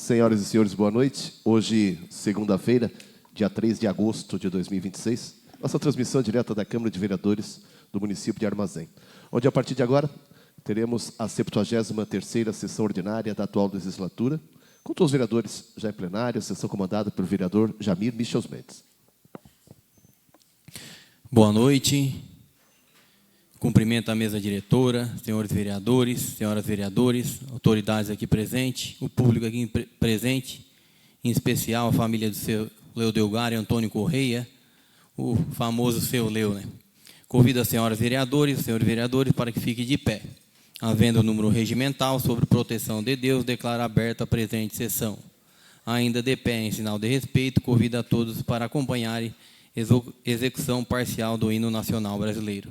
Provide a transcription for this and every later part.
Senhoras e senhores, boa noite. Hoje, segunda-feira, dia 3 de agosto de 2026, nossa transmissão direta da Câmara de Vereadores do município de Armazém, onde, a partir de agora, teremos a 73ª sessão ordinária da atual legislatura, com todos os vereadores já em plenário, sessão comandada pelo vereador Jamir Michels Mendes. Boa noite. Cumprimento a mesa diretora, senhores vereadores, senhoras vereadores, autoridades aqui presentes, o público aqui presente, em especial a família do seu Leo Delgado e Antônio Correia, o famoso seu Leo, né? Convido as senhoras vereadores, os senhores vereadores para que fiquem de pé. Havendo o número regimental sobre proteção de Deus, declaro aberta a presente sessão. Ainda de pé, em sinal de respeito, convido a todos para acompanharem execução parcial do hino nacional brasileiro.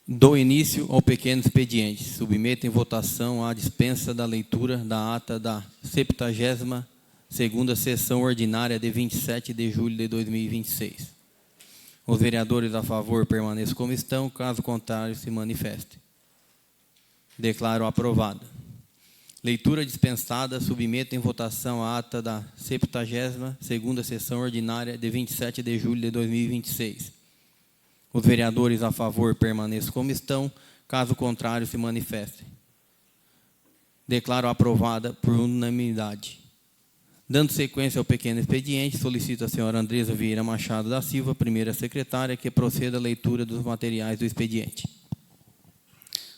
Dou início ao pequeno expediente. Submeto em votação a dispensa da leitura da ata da 72ª sessão ordinária de 27 de julho de 2026. Os vereadores a favor permaneçam como estão, caso contrário se manifestem. Declaro aprovada. Leitura dispensada. Submeto em votação a ata da 72ª sessão ordinária de 27 de julho de 2026. Os vereadores a favor permaneçam como estão, caso contrário se manifestem. Declaro aprovada por unanimidade. Dando sequência ao pequeno expediente, solicito a senhora Andresa Vieira Machado da Silva, primeira secretária, que proceda à leitura dos materiais do expediente.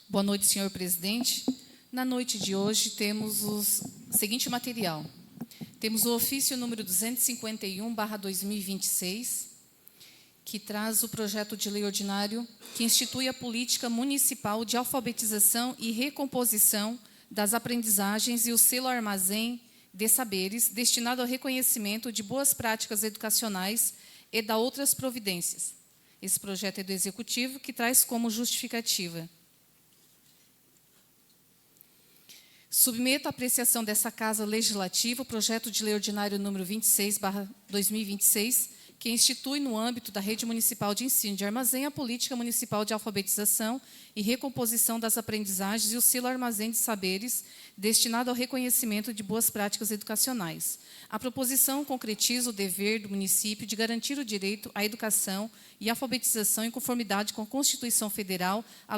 Boa noite, senhor presidente. Na noite de hoje temos o seguinte material. Temos o ofício número 251/2026, que traz o projeto de lei ordinário que institui a política municipal de alfabetização e recomposição das aprendizagens e o selo Armazém de Saberes, destinado ao reconhecimento de boas práticas educacionais e da outras providências. Esse projeto é do Executivo, que traz como justificativa: submeto à apreciação dessa Casa Legislativa o projeto de lei ordinário número 26/2026, que institui no âmbito da Rede Municipal de Ensino de Armazém a política municipal de alfabetização e recomposição das aprendizagens e o selo Armazém de Saberes, destinado ao reconhecimento de boas práticas educacionais. A proposição concretiza o dever do município de garantir o direito à educação e alfabetização em conformidade com a Constituição Federal, a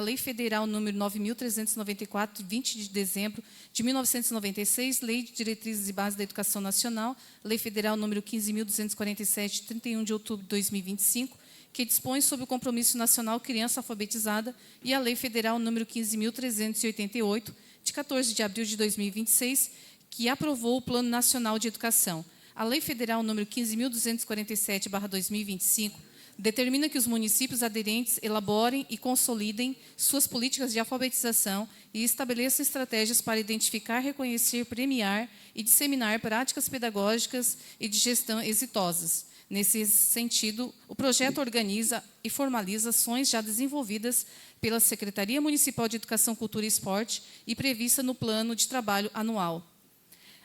Lei Federal número 9.394, 20 de dezembro de 1996, Lei de Diretrizes e Bases da Educação Nacional, Lei Federal número 15.247, 31 de outubro de 2025, que dispõe sobre o Compromisso Nacional Criança Alfabetizada, e a Lei Federal número 15.388, de 14 de abril de 2026, que aprovou o Plano Nacional de Educação. A Lei Federal número 15.247/2025, determina que os municípios aderentes elaborem e consolidem suas políticas de alfabetização e estabeleçam estratégias para identificar, reconhecer, premiar e disseminar práticas pedagógicas e de gestão exitosas. Nesse sentido, o projeto organiza e formaliza ações já desenvolvidas pela Secretaria Municipal de Educação, Cultura e Esporte e prevista no Plano de Trabalho Anual,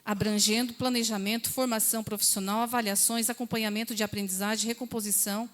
abrangendo planejamento, formação profissional, avaliações, acompanhamento de aprendizagem, recomposição,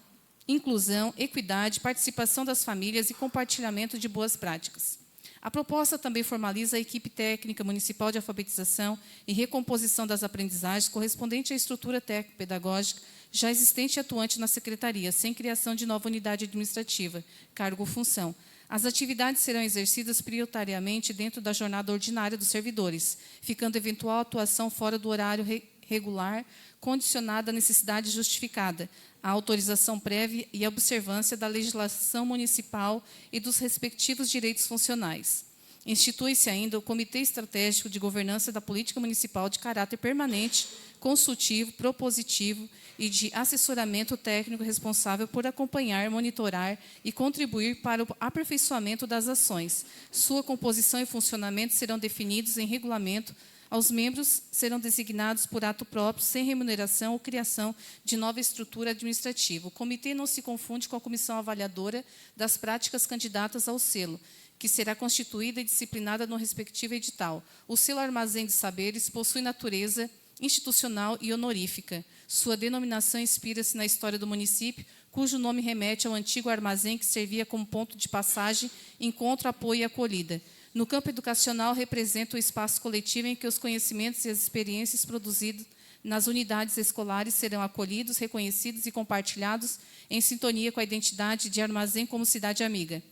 inclusão, equidade, participação das famílias e compartilhamento de boas práticas. A proposta também formaliza a equipe técnica municipal de alfabetização e recomposição das aprendizagens correspondente à estrutura técnico-pedagógica já existente e atuante na Secretaria, sem criação de nova unidade administrativa, cargo ou função. As atividades serão exercidas prioritariamente dentro da jornada ordinária dos servidores, ficando eventual atuação fora do horário regular, condicionada à necessidade justificada, a autorização prévia e a observância da legislação municipal e dos respectivos direitos funcionais. Institui-se ainda o Comitê Estratégico de Governança da Política Municipal de caráter permanente, consultivo, propositivo e de assessoramento técnico responsável por acompanhar, monitorar e contribuir para o aperfeiçoamento das ações. Sua composição e funcionamento serão definidos em regulamento. Aos membros serão designados por ato próprio, sem remuneração ou criação de nova estrutura administrativa. O comitê não se confunde com a comissão avaliadora das práticas candidatas ao selo, que será constituída e disciplinada no respectivo edital. O selo Armazém de Saberes possui natureza institucional e honorífica. Sua denominação inspira-se na história do município, cujo nome remete ao antigo armazém que servia como ponto de passagem, encontro, apoio e acolhida. No campo educacional, representa o espaço coletivo em que os conhecimentos e as experiências produzidos nas unidades escolares serão acolhidos, reconhecidos e compartilhados em sintonia com a identidade de Armazém como cidade amiga.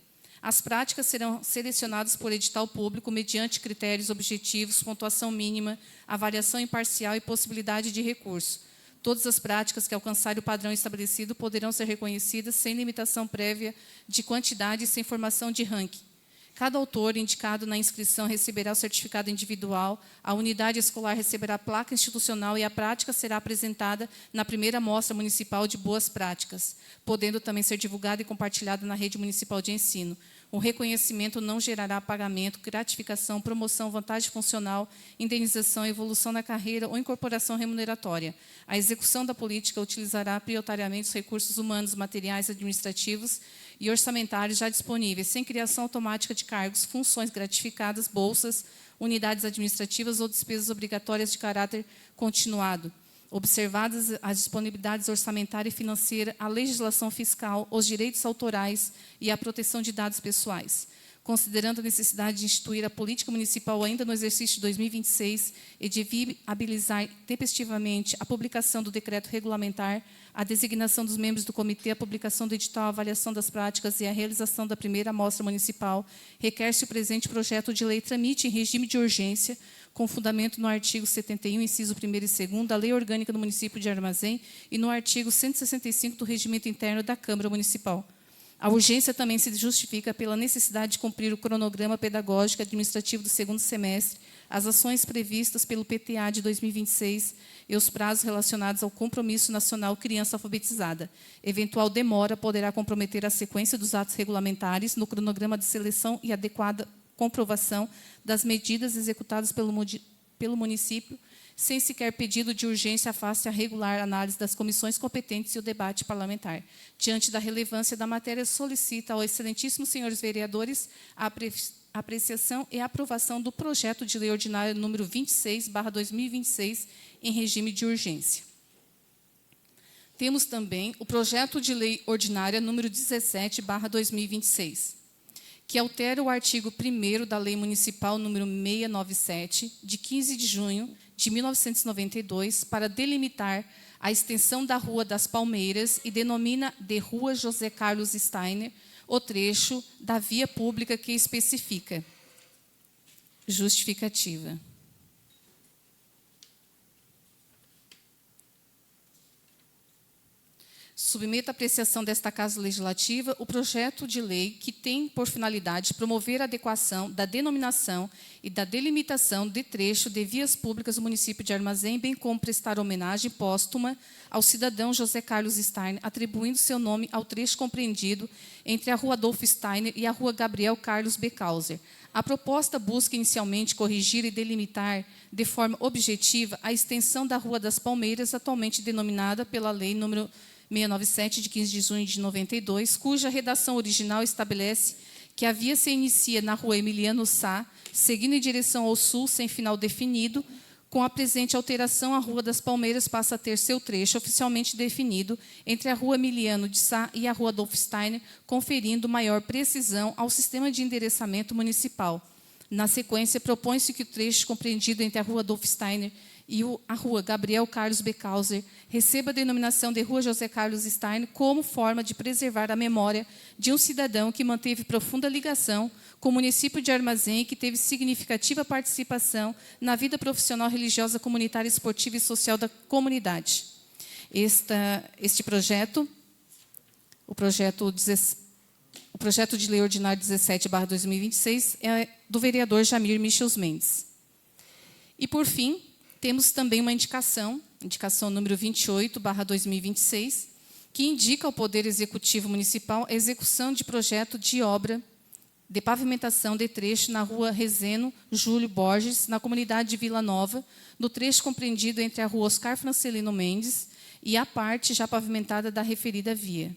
As práticas serão selecionadas por edital público mediante critérios objetivos, pontuação mínima, avaliação imparcial e possibilidade de recurso. Todas as práticas que alcançarem o padrão estabelecido poderão ser reconhecidas sem limitação prévia de quantidade e sem formação de ranking. Cada autor indicado na inscrição receberá o certificado individual, a unidade escolar receberá a placa institucional e a prática será apresentada na primeira mostra municipal de boas práticas, podendo também ser divulgada e compartilhada na rede municipal de ensino. O reconhecimento não gerará pagamento, gratificação, promoção, vantagem funcional, indenização, evolução na carreira ou incorporação remuneratória. A execução da política utilizará prioritariamente os recursos humanos, materiais, administrativos e orçamentários já disponíveis, sem criação automática de cargos, funções gratificadas, bolsas, unidades administrativas ou despesas obrigatórias de caráter continuado. Observadas as disponibilidades orçamentária e financeira, a legislação fiscal, os direitos autorais e a proteção de dados pessoais. Considerando a necessidade de instituir a política municipal ainda no exercício de 2026 e de viabilizar tempestivamente a publicação do decreto regulamentar, a designação dos membros do comitê, a publicação do edital, a avaliação das práticas e a realização da primeira amostra municipal, requer-se o presente projeto de lei tramite em regime de urgência, com fundamento no artigo 71, inciso 1º e 2º, da Lei Orgânica do Município de Armazém e no artigo 165 do Regimento Interno da Câmara Municipal. A urgência também se justifica pela necessidade de cumprir o cronograma pedagógico e administrativo do segundo semestre, as ações previstas pelo PTA de 2026 e os prazos relacionados ao Compromisso Nacional Criança Alfabetizada. Eventual demora poderá comprometer a sequência dos atos regulamentares no cronograma de seleção e adequada comprovação das medidas executadas pelo município, sem sequer pedido de urgência, face a regular análise das comissões competentes e o debate parlamentar. Diante da relevância da matéria, solicita ao excelentíssimos senhores vereadores a apreciação e aprovação do projeto de lei ordinária número 26/2026, em regime de urgência. Temos também o projeto de lei ordinária número 17/2026, que altera o artigo 1º da Lei Municipal número 697, de 15 de junho de 1992, para delimitar a extensão da Rua das Palmeiras e denomina de Rua José Carlos Steiner o trecho da via pública que especifica. Justificativa. submeto à apreciação desta Casa Legislativa o projeto de lei que tem por finalidade promover a adequação da denominação e da delimitação de trecho de vias públicas do município de Armazém, bem como prestar homenagem póstuma ao cidadão José Carlos Steiner, atribuindo seu nome ao trecho compreendido entre a Rua Adolfo Steiner e a Rua Gabriel Carlos Becauser. A proposta busca inicialmente corrigir e delimitar de forma objetiva a extensão da Rua das Palmeiras, atualmente denominada pela Lei nº 697, de 15 de junho de 92, cuja redação original estabelece que a via se inicia na Rua Emiliano Sá, seguindo em direção ao sul, sem final definido. Com a presente alteração, a Rua das Palmeiras passa a ter seu trecho oficialmente definido entre a Rua Emiliano de Sá e a Rua Adolfo Steiner, conferindo maior precisão ao sistema de endereçamento municipal. Na sequência, propõe-se que o trecho compreendido entre a Rua Adolfo Steiner e a Rua Gabriel Carlos Becauser receba a denominação de Rua José Carlos Steiner como forma de preservar a memória de um cidadão que manteve profunda ligação com o município de Armazém e que teve significativa participação na vida profissional, religiosa, comunitária, esportiva e social da comunidade. Este projeto, o projeto de lei ordinário 17/2026, é do vereador Jamir Michels Mendes. E, por fim, temos também uma indicação número 28/2026, que indica ao Poder Executivo Municipal a execução de projeto de obra de pavimentação de trecho na Rua Rezeno Júlio Borges, na comunidade de Vila Nova, no trecho compreendido entre a Rua Oscar Francelino Mendes e a parte já pavimentada da referida via.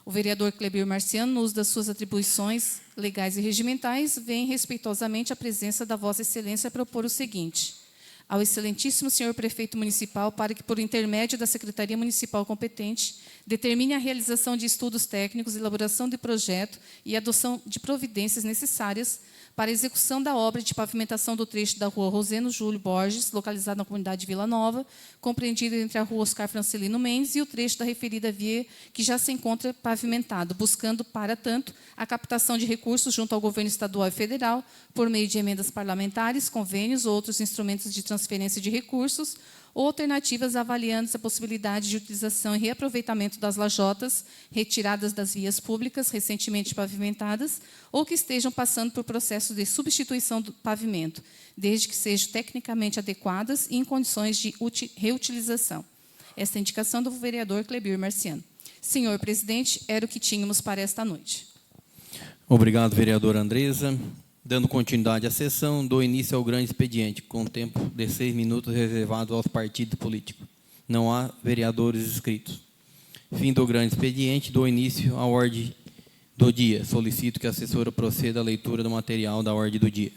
O vereador Clebir Marciano, no uso das suas atribuições legais e regimentais, vem respeitosamente à presença da Vossa Excelência a propor o seguinte: ao excelentíssimo senhor prefeito municipal, para que, por intermédio da Secretaria Municipal competente, determine a realização de estudos técnicos, elaboração de projeto e adoção de providências necessárias para a execução da obra de pavimentação do trecho da Rua Roseno Júlio Borges, localizada na comunidade de Vila Nova, compreendida entre a Rua Oscar Francelino Mendes e o trecho da referida via que já se encontra pavimentado, buscando, para tanto, a captação de recursos junto ao governo estadual e federal, por meio de emendas parlamentares, convênios ou outros instrumentos de transferência de recursos, ou alternativas avaliando a possibilidade de utilização e reaproveitamento das lajotas retiradas das vias públicas recentemente pavimentadas ou que estejam passando por processo de substituição do pavimento, desde que sejam tecnicamente adequadas e em condições de reutilização. Esta é a indicação do vereador Clebir Marciano. Senhor presidente, era o que tínhamos para esta noite. Obrigado, vereadora Andresa. Dando continuidade à sessão, dou início ao grande expediente, com tempo de 6 minutos reservado aos partidos políticos. Não há vereadores inscritos. Fim do grande expediente, dou início à ordem do dia. Solicito que a assessora proceda à leitura do material da ordem do dia.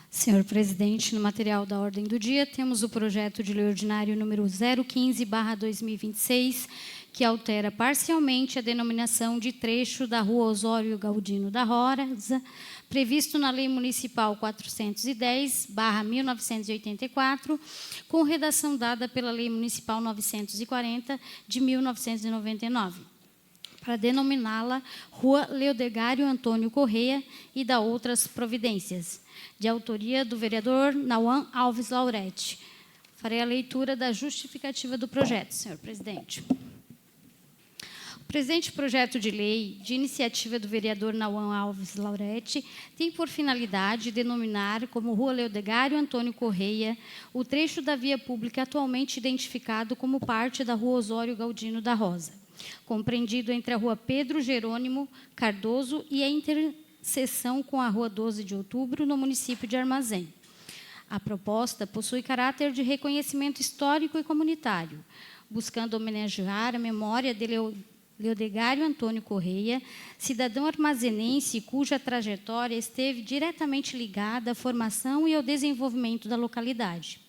Senhor presidente, no material da ordem do dia, temos o projeto de lei ordinário número 015/2026, que altera parcialmente a denominação de trecho da Rua Osório Galdino da Rosa, previsto na Lei Municipal 410/1984, com redação dada pela Lei Municipal 940, de 1999, para denominá-la Rua Leodegário Antônio Correia e da outras providências, de autoria do vereador Nauan Alves Laurete. Farei a leitura da justificativa do projeto, senhor presidente. O presente projeto de lei, de iniciativa do vereador Nauan Alves Laurete, tem por finalidade denominar como Rua Leodegário Antônio Correia o trecho da via pública atualmente identificado como parte da Rua Osório Galdino da Rosa, compreendido entre a Rua Pedro Jerônimo Cardoso e a interseção com a Rua 12 de Outubro, no município de Armazém. A proposta possui caráter de reconhecimento histórico e comunitário, buscando homenagear a memória de Leodegário Antônio Correia, cidadão armazenense cuja trajetória esteve diretamente ligada à formação e ao desenvolvimento da localidade.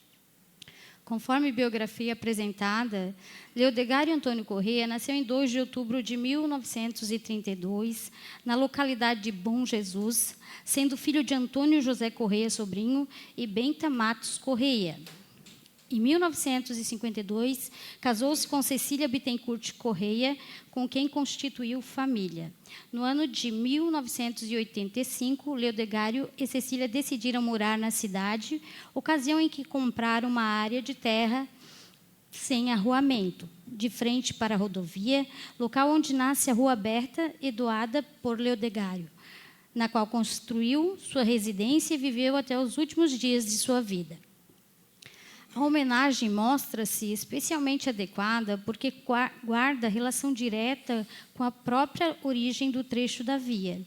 Conforme biografia apresentada, Leodegário Antônio Correia nasceu em 2 de outubro de 1932, na localidade de Bom Jesus, sendo filho de Antônio José Correia Sobrinho e Benta Matos Correia. Em 1952, casou-se com Cecília Bittencourt Correia, com quem constituiu família. No ano de 1985, Leodegário e Cecília decidiram morar na cidade, ocasião em que compraram uma área de terra sem arruamento, de frente para a rodovia, local onde nasce a Rua Aberta e doada por Leodegário, na qual construiu sua residência e viveu até os últimos dias de sua vida. A homenagem mostra-se especialmente adequada porque guarda relação direta com a própria origem do trecho da via.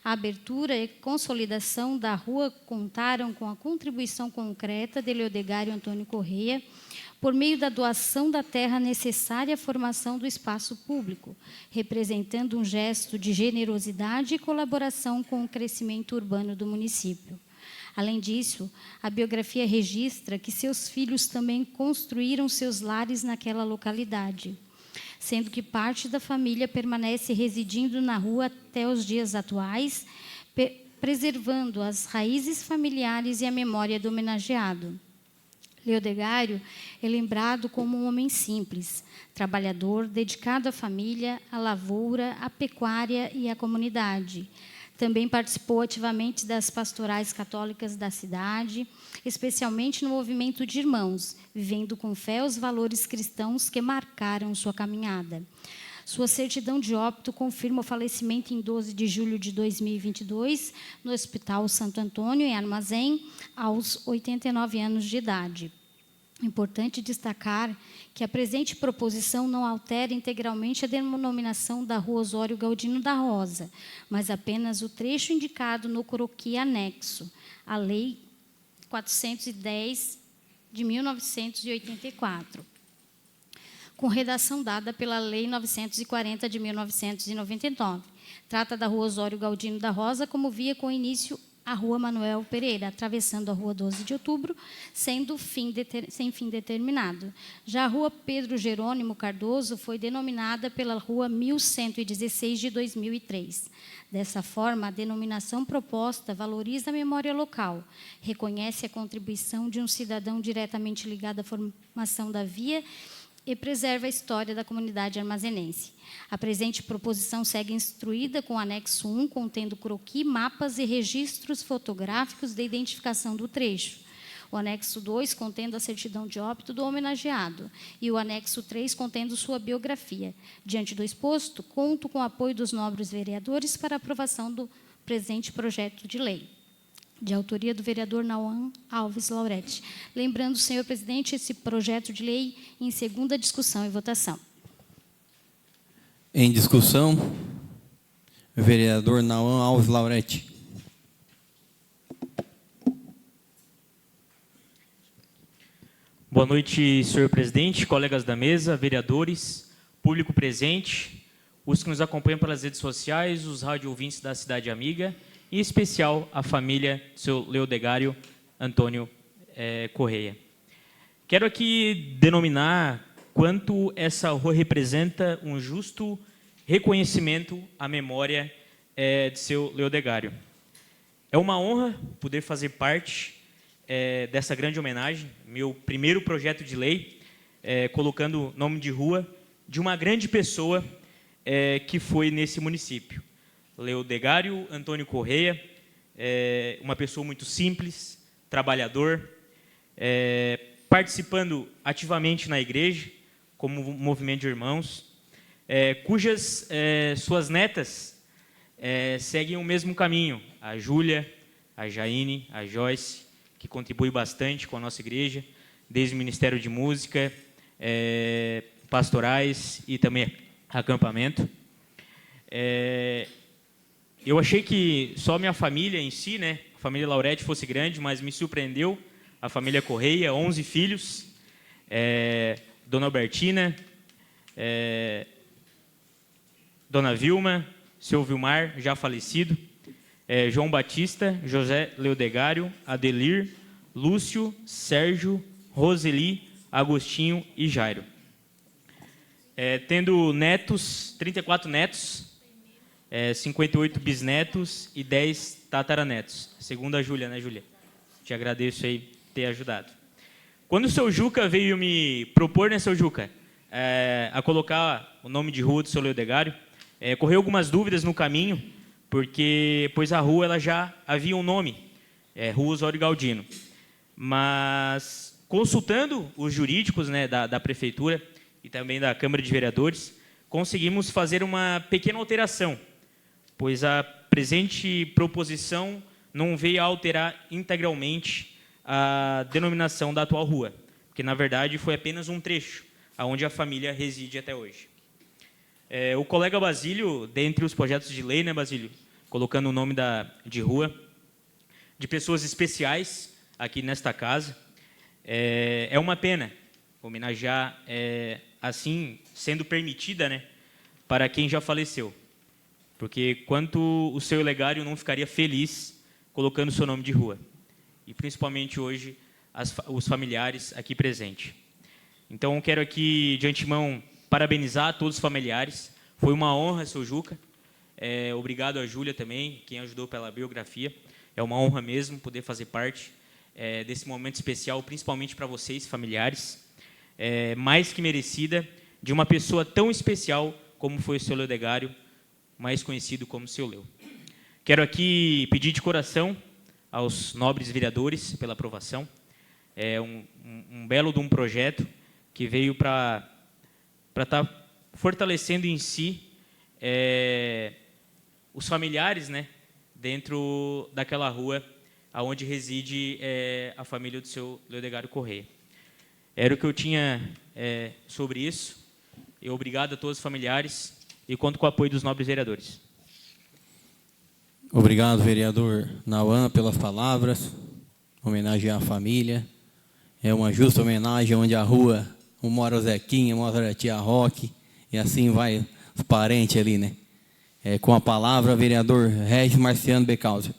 A abertura e consolidação da rua contaram com a contribuição concreta de Leodegário Antônio Correia, por meio da doação da terra necessária à formação do espaço público, representando um gesto de generosidade e colaboração com o crescimento urbano do município. Além disso, a biografia registra que seus filhos também construíram seus lares naquela localidade, sendo que parte da família permanece residindo na rua até os dias atuais, preservando as raízes familiares e a memória do homenageado. Leodegário é lembrado como um homem simples, trabalhador, dedicado à família, à lavoura, à pecuária e à comunidade. Também participou ativamente das pastorais católicas da cidade, especialmente no movimento de irmãos, vivendo com fé os valores cristãos que marcaram sua caminhada. Sua certidão de óbito confirma o falecimento em 12 de julho de 2022, no Hospital Santo Antônio, em Armazém, aos 89 anos de idade. Importante destacar que a presente proposição não altera integralmente a denominação da Rua Osório Galdino da Rosa, mas apenas o trecho indicado no croquis anexo, a Lei 410 de 1984, com redação dada pela Lei 940 de 1999. Trata da Rua Osório Galdino da Rosa como via com início a Rua Manuel Pereira, atravessando a Rua 12 de Outubro, sendo sem fim determinado. Já a Rua Pedro Jerônimo Cardoso foi denominada pela Rua 1116 de 2003. Dessa forma, a denominação proposta valoriza a memória local, reconhece a contribuição de um cidadão diretamente ligado à formação da via e preserva a história da comunidade armazenense. A presente proposição segue instruída com o anexo 1, contendo croquis, mapas e registros fotográficos de identificação do trecho. O anexo 2, contendo a certidão de óbito do homenageado. E o anexo 3, contendo sua biografia. Diante do exposto, conto com o apoio dos nobres vereadores para a aprovação do presente projeto de lei, de autoria do vereador Nauan Alves Laurete. Lembrando, senhor presidente, esse projeto de lei em segunda discussão e votação. Em discussão, vereador Nauan Alves Laurete. Boa noite, senhor presidente, colegas da mesa, vereadores, público presente, os que nos acompanham pelas redes sociais, os rádio-ouvintes da Cidade Amiga, em especial a família do seu Leodegário Antônio Correia. Quero aqui denominar quanto essa rua representa um justo reconhecimento à memória de seu Leodegário. É uma honra poder fazer parte dessa grande homenagem, meu primeiro projeto de lei, colocando nome de rua de uma grande pessoa que foi nesse município. Leodegário Antônio Correia, uma pessoa muito simples, trabalhador, participando ativamente na igreja, como movimento de irmãos, cujas suas netas seguem o mesmo caminho, a Júlia, a Jaine, a Joyce, que contribui bastante com a nossa igreja, desde o Ministério de Música, pastorais e também acampamento. Eu achei que só minha família em si, né, a família Laurete fosse grande, mas me surpreendeu a família Correia, 11 filhos, Dona Albertina, Dona Vilma, seu Vilmar, já falecido, João Batista, José Leodegário, Adelir, Lúcio, Sérgio, Roseli, Agostinho e Jairo. Tendo netos, 34 netos, 58 bisnetos e 10 tataranetos. Segundo a Júlia, né, Júlia? Te agradeço aí ter ajudado. Quando o seu Juca veio me propor, né, seu Juca, a colocar o nome de rua do seu Leodegário, correu algumas dúvidas no caminho, pois a rua ela já havia um nome, Rua Osório Galdino. Mas, consultando os jurídicos, né, da Prefeitura e também da Câmara de Vereadores, conseguimos fazer uma pequena alteração, pois a presente proposição não veio a alterar integralmente a denominação da atual rua, porque, na verdade, foi apenas um trecho onde a família reside até hoje. O colega Basílio, dentre os projetos de lei, né, Basílio, colocando o nome de rua, de pessoas especiais aqui nesta casa, é uma pena homenagear, assim, sendo permitida, né, para quem já faleceu. Porque quanto o seu Olegário não ficaria feliz colocando o seu nome de rua. E principalmente hoje, os familiares aqui presentes. Então, eu quero aqui, de antemão, parabenizar todos os familiares. Foi uma honra, seu Juca. Obrigado a Júlia também, quem ajudou pela biografia. É uma honra mesmo poder fazer parte desse momento especial, principalmente para vocês, familiares. Mais que merecida, de uma pessoa tão especial como foi o seu Leodegário, mais conhecido como seu Leo. Quero aqui pedir de coração aos nobres vereadores pela aprovação. Um belo de um projeto que veio para estar fortalecendo em si os familiares, né, dentro daquela rua onde reside a família do seu Leodegário Correia. Era o que eu tinha sobre isso. Eu obrigado a todos os familiares e conto com o apoio dos nobres vereadores. Obrigado, vereador Nauan, pelas palavras. Homenagear a família. É uma justa homenagem onde a rua, mora o Zequinha, mora a tia Roque, e assim vai os parentes ali, né? Com a palavra, vereador Regis Marciano Becauser.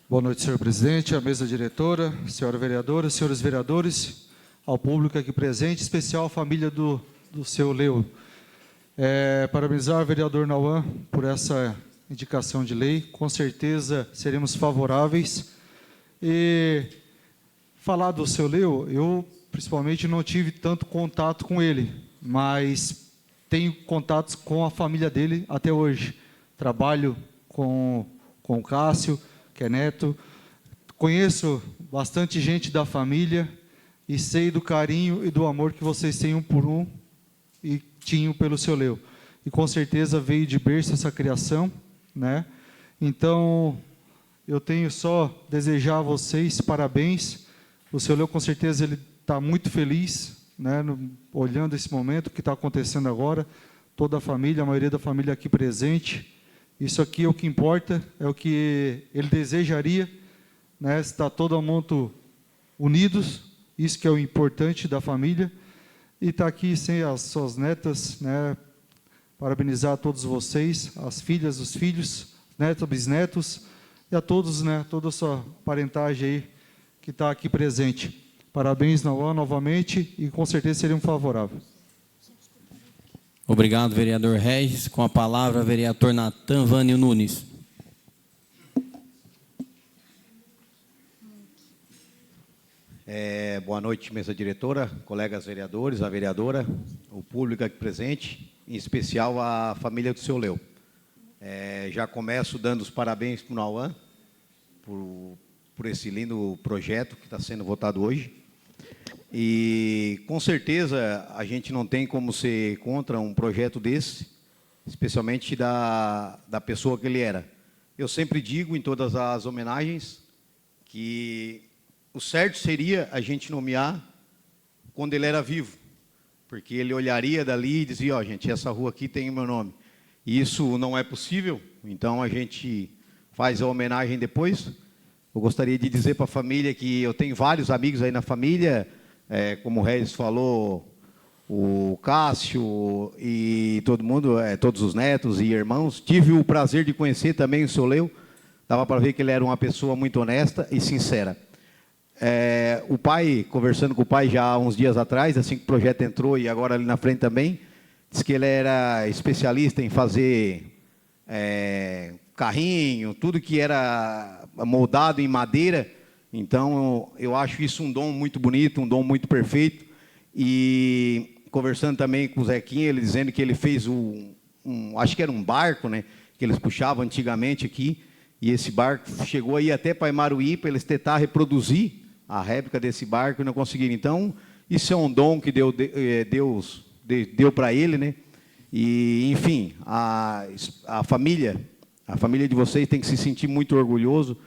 Boa noite, senhor presidente, à mesa diretora, senhora vereadora, senhores vereadores, ao público aqui presente, em especial a família do seu Leo. Parabenizar o vereador Nauan por essa indicação de lei, com certeza seremos favoráveis. E falar do seu Leo, eu principalmente não tive tanto contato com ele, mas tenho contatos com a família dele até hoje. Trabalho com o Cássio, que é neto, conheço bastante gente da família e sei do carinho e do amor que vocês têm um por um e tinham pelo seu Leo. E com certeza veio de berço essa criação, né? Então, eu tenho só desejar a vocês parabéns. O seu Leo, com certeza, ele está muito feliz, né, olhando esse momento que está acontecendo agora. Toda a família, a maioria da família aqui presente. Isso aqui é o que importa, é o que ele desejaria, né, estar todo mundo unidos, isso que é o importante da família. E está aqui sem as suas netas, né, parabenizar a todos vocês, as filhas, os filhos, netos, bisnetos, e a todos, né, toda a sua parentagem aí que está aqui presente. Parabéns, Nauan, novamente, e com certeza seriam favoráveis. Obrigado, vereador Regis. Com a palavra, vereador Natan Vânio Nunes. Boa noite, mesa diretora, colegas vereadores, a vereadora, o público aqui presente, em especial a família do seu Leo. Já começo dando os parabéns para o Nauan, por esse lindo projeto que está sendo votado hoje. E, com certeza, a gente não tem como ser contra um projeto desse, especialmente da pessoa que ele era. Eu sempre digo, em todas as homenagens, que o certo seria a gente nomear quando ele era vivo, porque ele olharia dali e dizia, ó, gente, essa rua aqui tem o meu nome. E isso não é possível, então a gente faz a homenagem depois. Eu gostaria de dizer para a família que eu tenho vários amigos aí na família, como o Regis falou, o Cássio e todo mundo, todos os netos e irmãos. Tive o prazer de conhecer também o seu Leo. Dava para ver que ele era uma pessoa muito honesta e sincera. O pai, conversando com o pai já há uns dias atrás, assim que o projeto entrou e agora ali na frente também, disse que ele era especialista em fazer carrinho, tudo que era moldado em madeira. Então, eu acho isso um dom muito bonito, um dom muito perfeito. E conversando também com o Zequinha, ele dizendo que ele fez acho que era um barco, né, que eles puxavam antigamente aqui, e esse barco chegou aí até para Imaruí, para eles tentar reproduzir a réplica desse barco e não conseguiram. Então, isso é um dom que Deus deu para ele, né? E, enfim, a família de vocês tem que se sentir muito orgulhoso,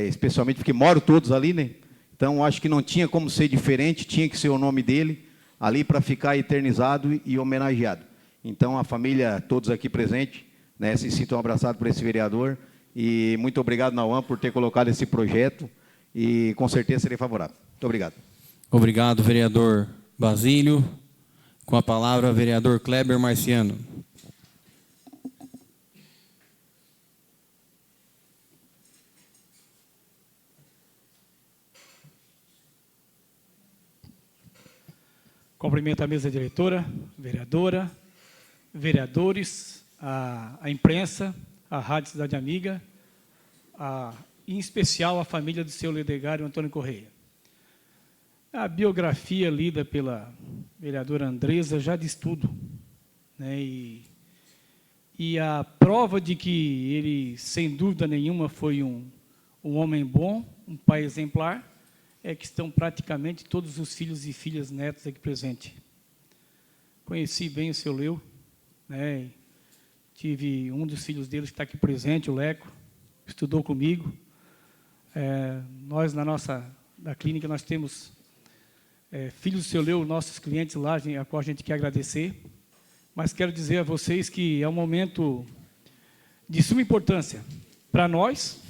especialmente porque moram todos ali, né? Então, acho que não tinha como ser diferente, tinha que ser o nome dele ali para ficar eternizado e homenageado. Então, a família, todos aqui presentes, né, se sintam abraçados por esse vereador. E muito obrigado, Nauan, por ter colocado esse projeto e com certeza serei favorável. Muito obrigado. Obrigado, vereador Basílio. Com a palavra, vereador Kleber Marciano. Cumprimento a mesa diretora, vereadora, vereadores, a imprensa, a Rádio Cidade Amiga, em especial a família do seu Leodegário Antônio Correia. A biografia lida pela vereadora Andresa já diz tudo, né? E a prova de que ele, sem dúvida nenhuma, foi um homem bom, um pai exemplar, é que estão praticamente todos os filhos e filhas netos aqui presentes. Conheci bem o seu Leo, né? Tive um dos filhos dele que está aqui presente, o Leco, estudou comigo. Nós, da clínica, nós temos filhos do seu Leo, nossos clientes lá, a qual a gente quer agradecer. Mas quero dizer a vocês que é um momento de suma importância para nós,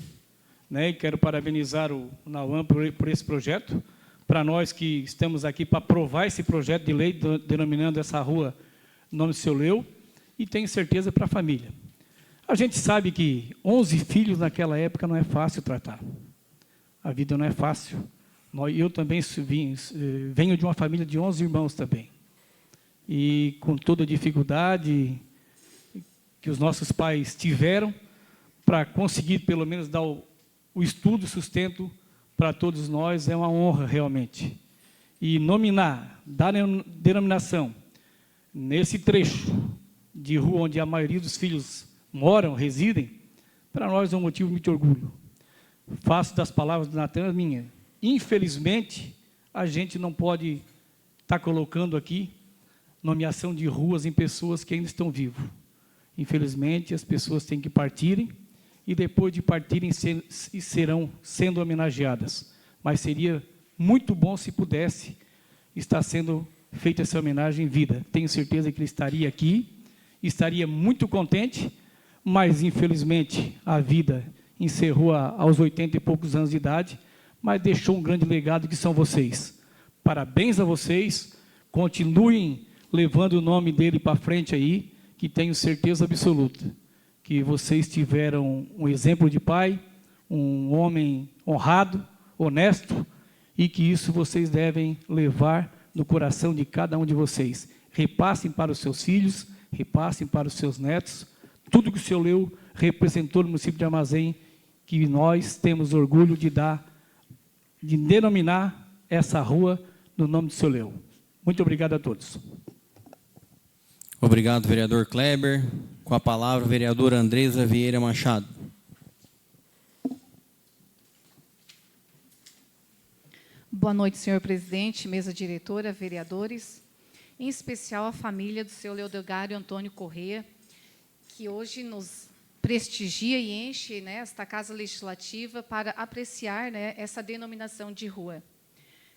né? E quero parabenizar o Nauan por esse projeto, para nós que estamos aqui para aprovar esse projeto de lei, denominando essa rua nome do seu Leo, e tenho certeza para a família. A gente sabe que 11 filhos naquela época não é fácil tratar. A vida não é fácil. Eu também venho de uma família de 11 irmãos também. E com toda a dificuldade que os nossos pais tiveram para conseguir, pelo menos, dar o estudo, sustento para todos nós, é uma honra, realmente. E dar denominação nesse trecho de rua onde a maioria dos filhos moram, residem, para nós é um motivo muito de orgulho. Faço das palavras do Natan a minha. Infelizmente, a gente não pode estar colocando aqui nomeação de ruas em pessoas que ainda estão vivas. Infelizmente, as pessoas têm que partirem e depois de partirem serão sendo homenageadas. Mas seria muito bom se pudesse estar sendo feita essa homenagem em vida. Tenho certeza que ele estaria aqui, estaria muito contente, mas infelizmente a vida encerrou aos 80 e poucos anos de idade, mas deixou um grande legado que são vocês. Parabéns a vocês, continuem levando o nome dele para frente aí, que tenho certeza absoluta que vocês tiveram um exemplo de pai, um homem honrado, honesto, e que isso vocês devem levar no coração de cada um de vocês. Repassem para os seus filhos, repassem para os seus netos, tudo que o seu Leo representou no município de Armazém, que nós temos orgulho de denominar essa rua no nome do seu Leo. Muito obrigado a todos. Obrigado, vereador Kleber. Com a palavra, vereadora Andresa Vieira Machado. Boa noite, senhor presidente, mesa diretora, vereadores, em especial a família do seu Leodegário Antônio Correia, que hoje nos prestigia e enche, né, esta Casa Legislativa para apreciar, né, essa denominação de rua.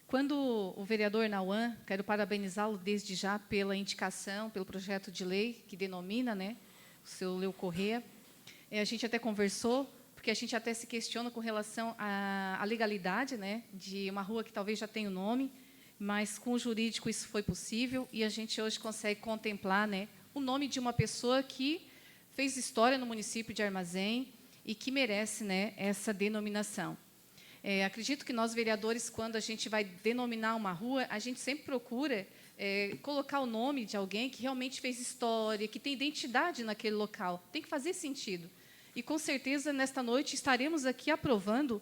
Quando o vereador Nauan, quero parabenizá-lo desde já pela indicação, pelo projeto de lei que denomina, né, o seu Leo Correia, a gente até conversou, porque a gente até se questiona com relação à legalidade, né, de uma rua que talvez já tenha o nome, mas com o jurídico isso foi possível, e a gente hoje consegue contemplar, né, o nome de uma pessoa que fez história no município de Armazém e que merece, né, essa denominação. Acredito que nós, vereadores, quando a gente vai denominar uma rua, a gente sempre procura colocar o nome de alguém que realmente fez história, que tem identidade naquele local. Tem que fazer sentido. E, com certeza, nesta noite, estaremos aqui aprovando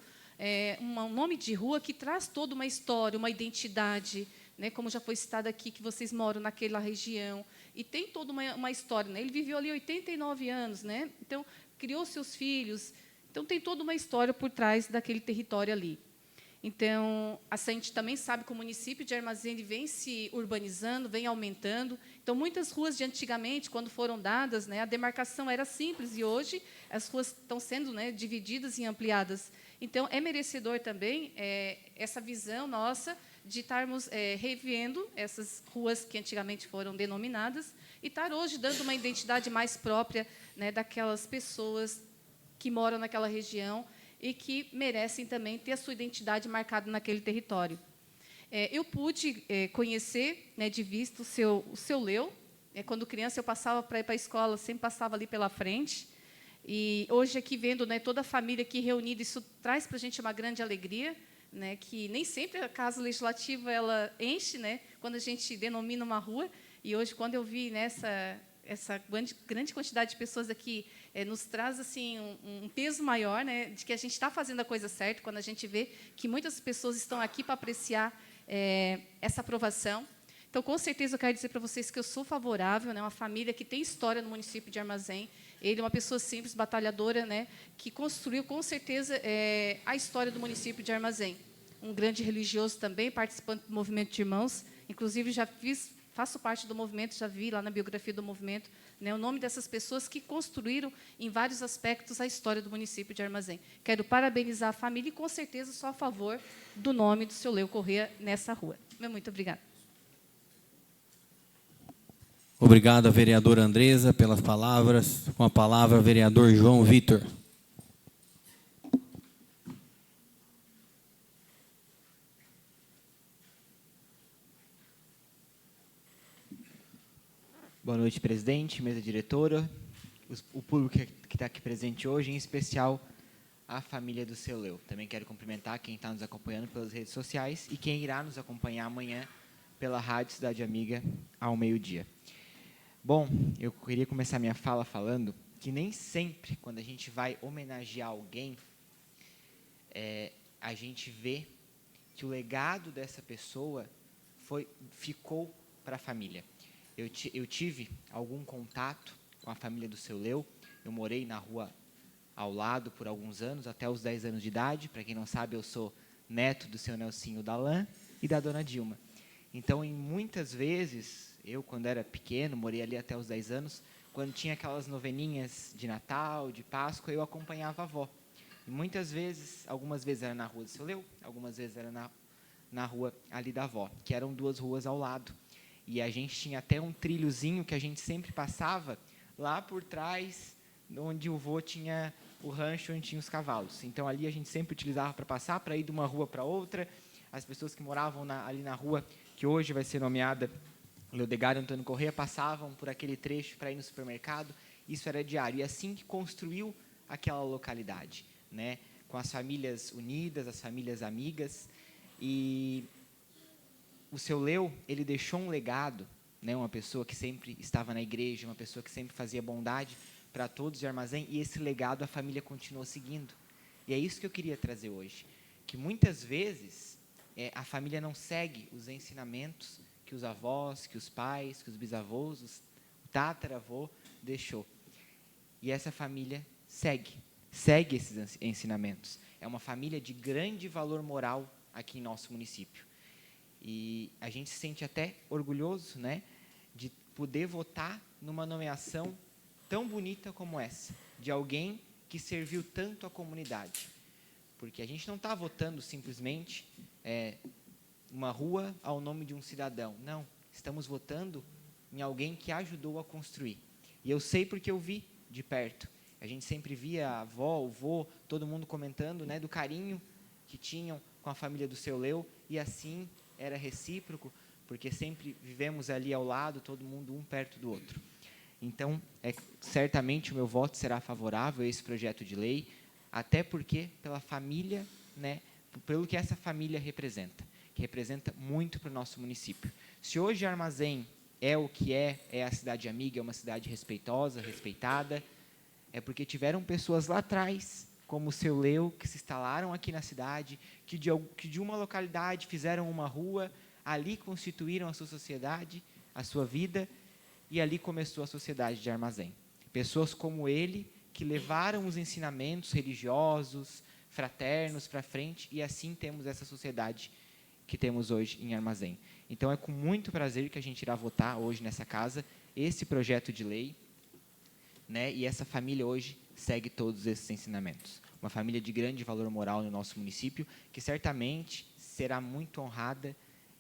um nome de rua que traz toda uma história, uma identidade, né, como já foi citado aqui, que vocês moram naquela região, e tem toda uma história. Né? Ele viveu ali 89 anos, né? Então, criou seus filhos, Então, tem toda uma história por trás daquele território ali. Então, a gente também sabe que o município de Armazém vem se urbanizando, vem aumentando. Então, muitas ruas de antigamente, quando foram dadas, né, a demarcação era simples, e hoje as ruas estão sendo, né, divididas e ampliadas. Então, é merecedor também essa visão nossa de estarmos revendo essas ruas que antigamente foram denominadas e estar hoje dando uma identidade mais própria, né, daquelas pessoas que moram naquela região e que merecem também ter a sua identidade marcada naquele território. Eu pude conhecer, né, de vista o seu Leu. Quando criança, eu passava para ir para a escola, sempre passava ali pela frente. E hoje, aqui, vendo, né, toda a família aqui reunida, isso traz para a gente uma grande alegria, né, que nem sempre a Casa Legislativa ela enche, né, quando a gente denomina uma rua. E hoje, quando eu vi essa grande quantidade de pessoas aqui, nos traz assim um peso maior, né, de que a gente está fazendo a coisa certa, quando a gente vê que muitas pessoas estão aqui para apreciar essa aprovação. Então, com certeza, eu quero dizer para vocês que eu sou favorável, né, uma família que tem história no município de Armazém. Ele é uma pessoa simples, batalhadora, né, que construiu, com certeza, a história do município de Armazém. Um grande religioso também, participante do movimento de irmãos. Inclusive, faço parte do movimento, já vi lá na biografia do movimento, né, o nome dessas pessoas que construíram, em vários aspectos, a história do município de Armazém. Quero parabenizar a família e, com certeza, sou a favor do nome do seu Leu Corrêa nessa rua. Muito obrigada. Obrigado, a vereadora Andresa, pelas palavras. Com a palavra, o vereador João Vitor. Boa noite, presidente, mesa diretora, o público que está aqui presente hoje, em especial a família do seu Leu. Também quero cumprimentar quem está nos acompanhando pelas redes sociais e quem irá nos acompanhar amanhã pela Rádio Cidade Amiga ao meio-dia. Bom, eu queria começar minha fala falando que nem sempre, quando a gente vai homenagear alguém, a gente vê que o legado dessa pessoa ficou para a família. Eu tive algum contato com a família do seu Leu. Eu morei na rua ao lado por alguns anos, até os 10 anos de idade. Para quem não sabe, eu sou neto do seu Nelsinho Dalan e da dona Dilma. Então, muitas vezes, eu, quando era pequeno, morei ali até os 10 anos, quando tinha aquelas noveninhas de Natal, de Páscoa, eu acompanhava a avó. E muitas vezes, algumas vezes era na rua do seu Leu, algumas vezes era na rua ali da avó, que eram 2 ruas ao lado. E a gente tinha até um trilhozinho que a gente sempre passava lá por trás, onde o vô tinha o rancho, onde tinha os cavalos. Então, ali a gente sempre utilizava para passar, para ir de uma rua para outra. As pessoas que moravam ali na rua, que hoje vai ser nomeada Leodegário Antônio Corrêa, passavam por aquele trecho para ir no supermercado. Isso era diário. E assim que construiu aquela localidade, né? Com as famílias unidas, as famílias amigas. E o seu Leu, ele deixou um legado, né, uma pessoa que sempre estava na igreja, uma pessoa que sempre fazia bondade para todos de Armazém, e esse legado a família continuou seguindo. E é isso que eu queria trazer hoje, que muitas vezes a família não segue os ensinamentos que os avós, que os pais, que os bisavós, o tataravô deixou. E essa família segue esses ensinamentos. É uma família de grande valor moral aqui em nosso município. E a gente se sente até orgulhoso, né, de poder votar numa nomeação tão bonita como essa, de alguém que serviu tanto à comunidade. Porque a gente não está votando simplesmente uma rua ao nome de um cidadão. Não, estamos votando em alguém que ajudou a construir. E eu sei porque eu vi de perto. A gente sempre via a avó, o vô, todo mundo comentando, né, do carinho que tinham com a família do seu Leu, e assim era recíproco, porque sempre vivemos ali ao lado, todo mundo um perto do outro. Então, certamente o meu voto será favorável a esse projeto de lei, até porque pela família, né, pelo que essa família representa, que representa muito para o nosso município. Se hoje Armazém é o que é a cidade amiga, é uma cidade respeitosa, respeitada, é porque tiveram pessoas lá atrás, como o seu Leu, que se instalaram aqui na cidade, que de uma localidade fizeram uma rua, ali constituíram a sua sociedade, a sua vida, e ali começou a sociedade de Armazém. Pessoas como ele, que levaram os ensinamentos religiosos, fraternos para frente, e assim temos essa sociedade que temos hoje em Armazém. Então, é com muito prazer que a gente irá votar hoje nessa casa esse projeto de lei, né? E essa família hoje segue todos esses ensinamentos. Uma família de grande valor moral no nosso município, que certamente será muito honrada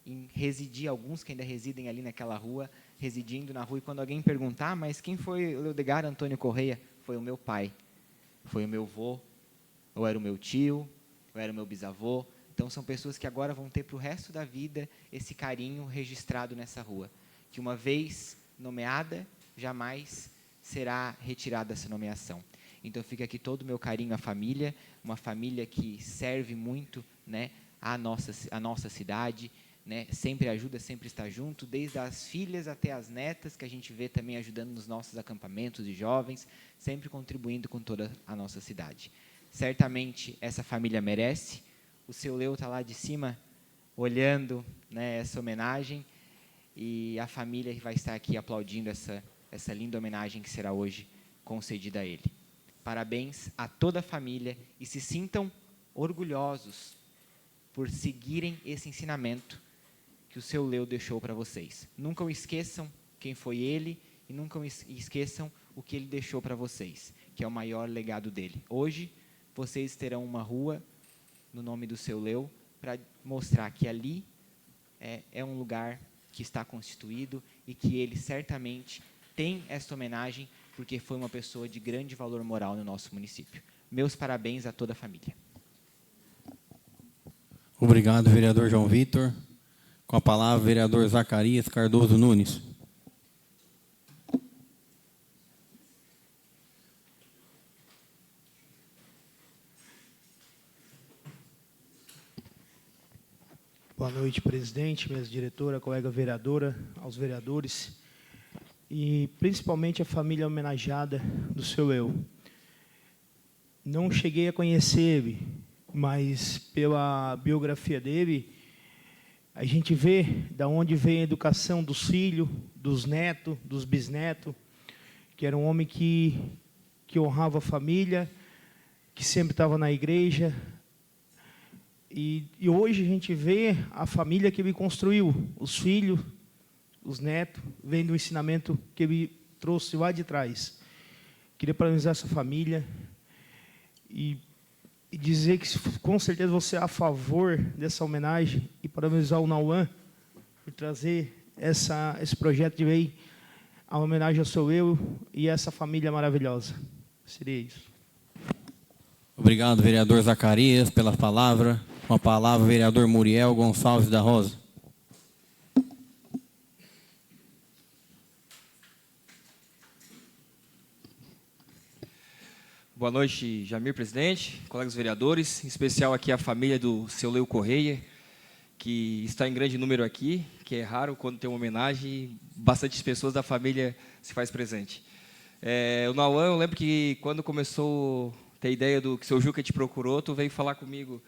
em residir, alguns que ainda residem ali naquela rua, residindo na rua, e quando alguém perguntar, mas quem foi o Leodegar Antônio Correia? Foi o meu pai, foi o meu avô, ou era o meu tio, ou era o meu bisavô. Então, são pessoas que agora vão ter para o resto da vida esse carinho registrado nessa rua, que uma vez nomeada, jamais será retirada essa nomeação. Então, fica aqui todo o meu carinho à família, uma família que serve muito, né, a nossa cidade, né, sempre ajuda, sempre está junto, desde as filhas até as netas, que a gente vê também ajudando nos nossos acampamentos de jovens, sempre contribuindo com toda a nossa cidade. Certamente, essa família merece. O seu Leo está lá de cima, olhando, né, essa homenagem, e a família vai estar aqui aplaudindo essa linda homenagem que será hoje concedida a ele. Parabéns a toda a família e se sintam orgulhosos por seguirem esse ensinamento que o seu Leo deixou para vocês. Nunca o esqueçam quem foi ele e nunca o esqueçam o que ele deixou para vocês, que é o maior legado dele. Hoje, vocês terão uma rua no nome do seu Leo para mostrar que ali é um lugar que está constituído e que ele certamente tem esta homenagem porque foi uma pessoa de grande valor moral no nosso município. Meus parabéns a toda a família. Obrigado, vereador João Vitor. Com a palavra, vereador Zacarias Cardoso Nunes. Boa noite, presidente, mesa diretora, colega vereadora, aos vereadores e principalmente a família homenageada do seu Leo. Não cheguei a conhecer ele, mas pela biografia dele, a gente vê da onde vem a educação dos filhos, dos netos, dos bisnetos, que era um homem que honrava a família, que sempre estava na igreja. E hoje a gente vê a família que ele construiu, os filhos, os netos, vem do ensinamento que ele trouxe lá de trás. Queria parabenizar essa família e dizer que, com certeza, você é a favor dessa homenagem e parabenizar o Nauan por trazer esse projeto de lei, a homenagem ao seu eu e essa família maravilhosa. Seria isso. Obrigado, vereador Zacarias, pela palavra. Com a palavra, vereador Muriel Gonçalves da Rosa. Boa noite, Jamir, presidente, colegas vereadores, em especial aqui a família do seu Leo Correia, que está em grande número aqui, que é raro quando tem uma homenagem, bastante pessoas da família se faz presente. O Nauan, eu lembro que quando começou a ter ideia do que o seu Juca te procurou, tu veio falar comigo: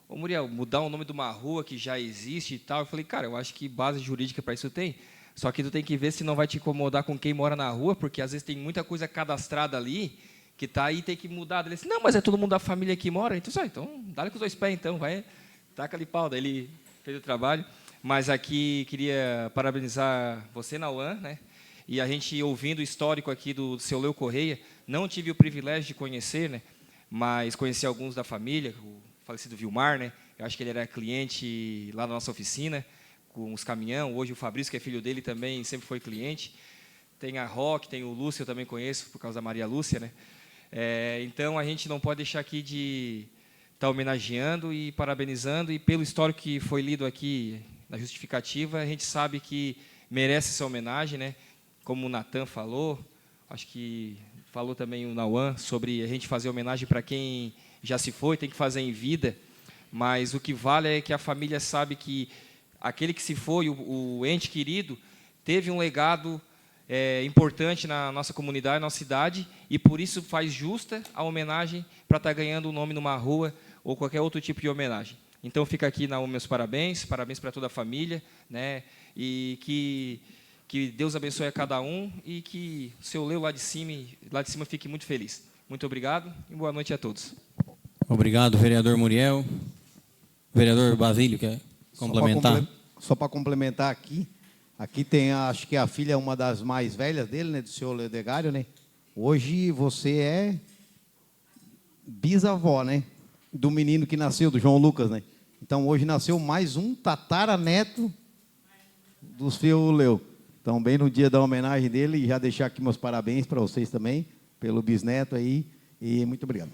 ô Muriel, mudar o nome de uma rua que já existe e tal. Eu falei, cara, eu acho que base jurídica para isso tem, só que tu tem que ver se não vai te incomodar com quem mora na rua, porque às vezes tem muita coisa cadastrada ali, que está aí, tem que mudar. Ele disse, não, mas é todo mundo da família que mora. Então dá-lhe com os 2 pés, então, vai, taca ali pau. Daí ele fez o trabalho. Mas aqui queria parabenizar você, Nauan, né? E a gente ouvindo o histórico aqui do seu Leo Correia, não tive o privilégio de conhecer, né? Mas conheci alguns da família, o falecido Vilmar, né? Eu acho que ele era cliente lá na nossa oficina, com os caminhão. Hoje o Fabrício, que é filho dele, também sempre foi cliente. Tem a Roque, tem o Lúcio, eu também conheço, por causa da Maria Lúcia, né? Então, a gente não pode deixar aqui de estar homenageando e parabenizando, e pelo histórico que foi lido aqui na justificativa, a gente sabe que merece essa homenagem, né? Como o Natan falou, acho que falou também o Nauan, sobre a gente fazer homenagem para quem já se foi, tem que fazer em vida, mas o que vale é que a família sabe que aquele que se foi, o ente querido, teve um legado importante na nossa comunidade, na nossa cidade, e por isso faz justa a homenagem para estar ganhando o nome numa rua ou qualquer outro tipo de homenagem. Então, fica aqui meus parabéns para toda a família, né? E que Deus abençoe a cada um e que o seu Leo lá de cima fique muito feliz. Muito obrigado e boa noite a todos. Obrigado, vereador Muriel. Vereador Basílio, quer complementar? Só para complementar aqui tem, acho que a filha é uma das mais velhas dele, né, do senhor Leodegário, né? Hoje você é bisavó, né, do menino que nasceu, do João Lucas, né? Então hoje nasceu mais um tataraneto do seu Leo. Então, bem no dia da homenagem dele, já deixar aqui meus parabéns para vocês também, pelo bisneto aí, e muito obrigado.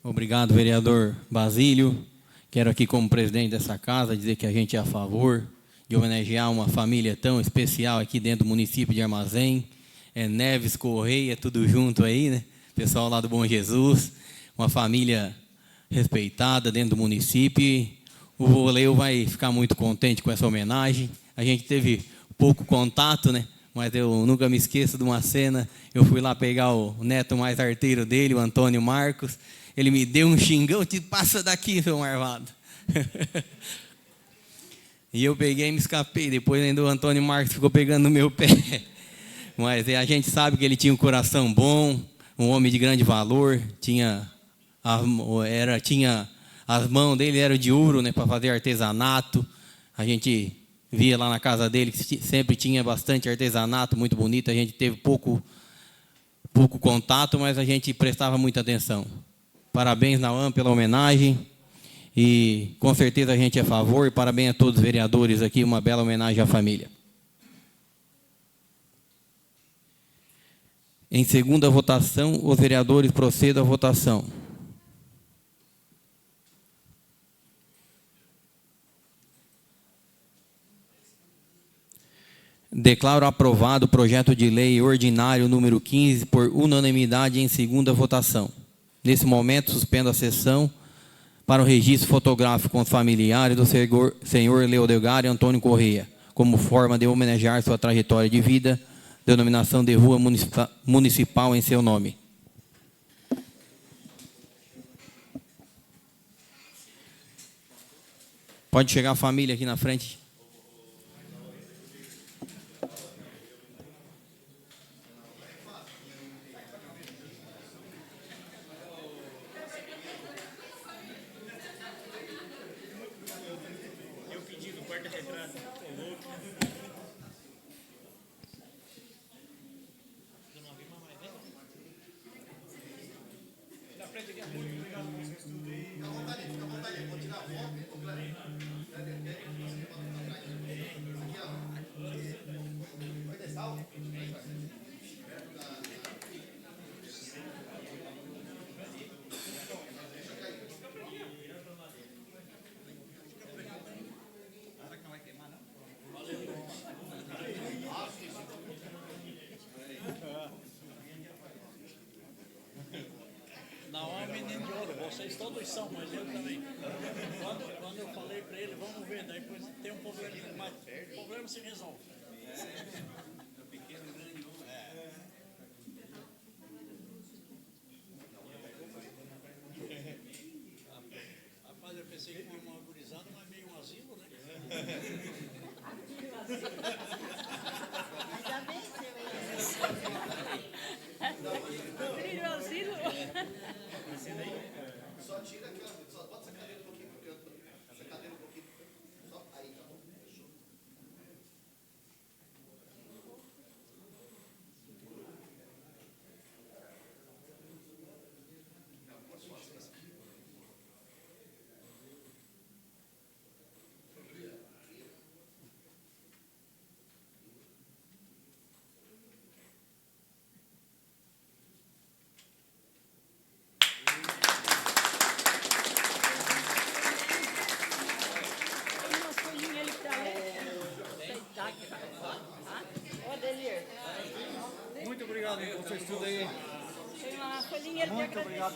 Obrigado, vereador Basílio. Quero aqui, como presidente dessa casa, dizer que a gente é a favor de homenagear uma família tão especial aqui dentro do município de Armazém. É Neves, Correia, tudo junto aí, né? Pessoal lá do Bom Jesus, uma família respeitada dentro do município. O vô Leo vai ficar muito contente com essa homenagem. A gente teve pouco contato, né? Mas eu nunca me esqueço de uma cena. Eu fui lá pegar o neto mais arteiro dele, o Antônio Marcos. Ele me deu um xingão, tipo, passa daqui, seu marvado. E eu peguei e me escapei. Depois ainda o Antônio Marcos ficou pegando no meu pé. Mas a gente sabe que ele tinha um coração bom, um homem de grande valor. Tinha as mãos dele eram de ouro, né, para fazer artesanato. A gente via lá na casa dele que sempre tinha bastante artesanato, muito bonito. A gente teve pouco contato, mas a gente prestava muita atenção. Parabéns, Nauã, pela homenagem. E com certeza a gente é a favor. E parabéns a todos os vereadores aqui, uma bela homenagem à família. Em segunda votação, os vereadores procedam à votação. Declaro aprovado o projeto de lei ordinário número 15 por unanimidade em segunda votação. Nesse momento, suspendo a sessão para o registro fotográfico com os familiares do senhor Leodegário Antônio Correia, como forma de homenagear sua trajetória de vida, denominação de rua municipal em seu nome. Pode chegar a família aqui na frente. Vocês todos são, mas eu também. Quando eu falei para ele, vamos ver, daí depois tem um problema, mas o problema se resolve. Pequeno, grande, Rapaz, eu pensei que foi uma gurizada, mas meio um asilo, né? Ainda bem que você vai asilo. Só tira aquela, só bota essa cadeira um pouquinho pro canto. Essa cadeira um pouquinho pro canto. Só aí, tá bom? Fechou. Muito obrigado por vocês tudo aí. Muito obrigado.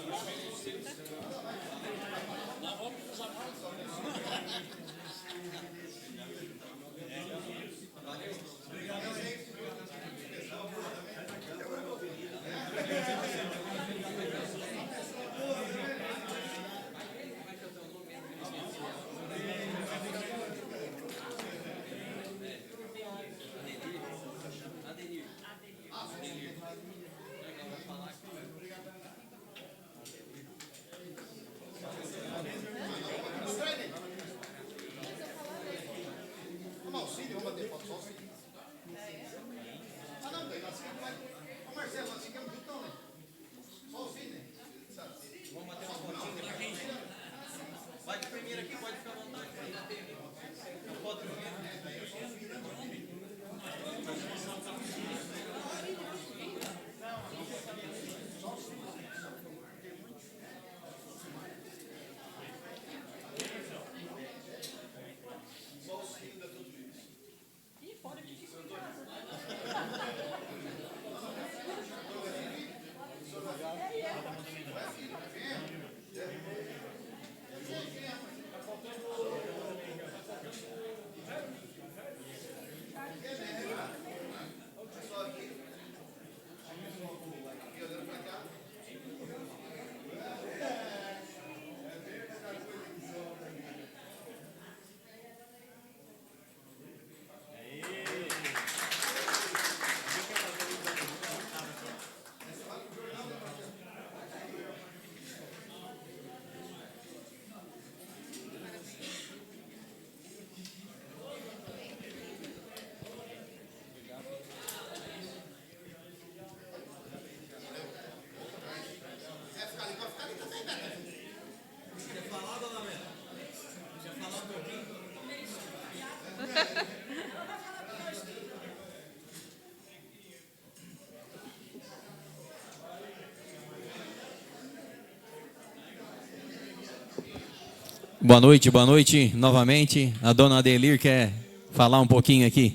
Boa noite novamente. A dona Adelir quer falar um pouquinho aqui.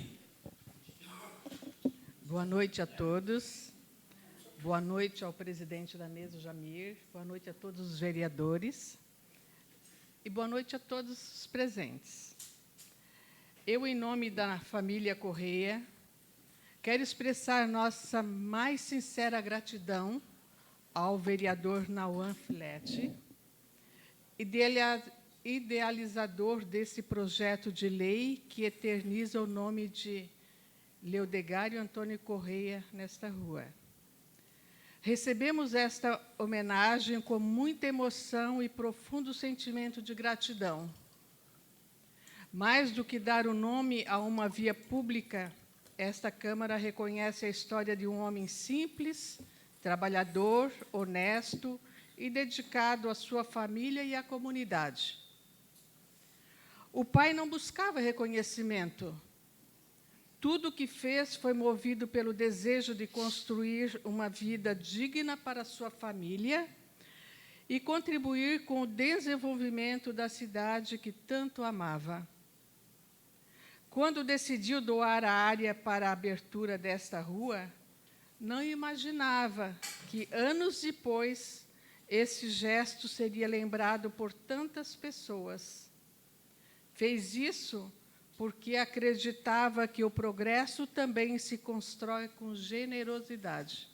Boa noite a todos. Boa noite ao presidente da mesa, Jamir. Boa noite a todos os vereadores. E boa noite a todos os presentes. Eu, em nome da família Correia, quero expressar nossa mais sincera gratidão ao vereador Nauan Filete, idealizador desse projeto de lei que eterniza o nome de Leodegário Antônio Correia nesta rua. Recebemos esta homenagem com muita emoção e profundo sentimento de gratidão. Mais do que dar o nome a uma via pública, esta Câmara reconhece a história de um homem simples, trabalhador, honesto e dedicado à sua família e à comunidade. O pai não buscava reconhecimento. Tudo o que fez foi movido pelo desejo de construir uma vida digna para sua família e contribuir com o desenvolvimento da cidade que tanto amava. Quando decidiu doar a área para a abertura desta rua, não imaginava que, anos depois, esse gesto seria lembrado por tantas pessoas. Fez isso porque acreditava que o progresso também se constrói com generosidade.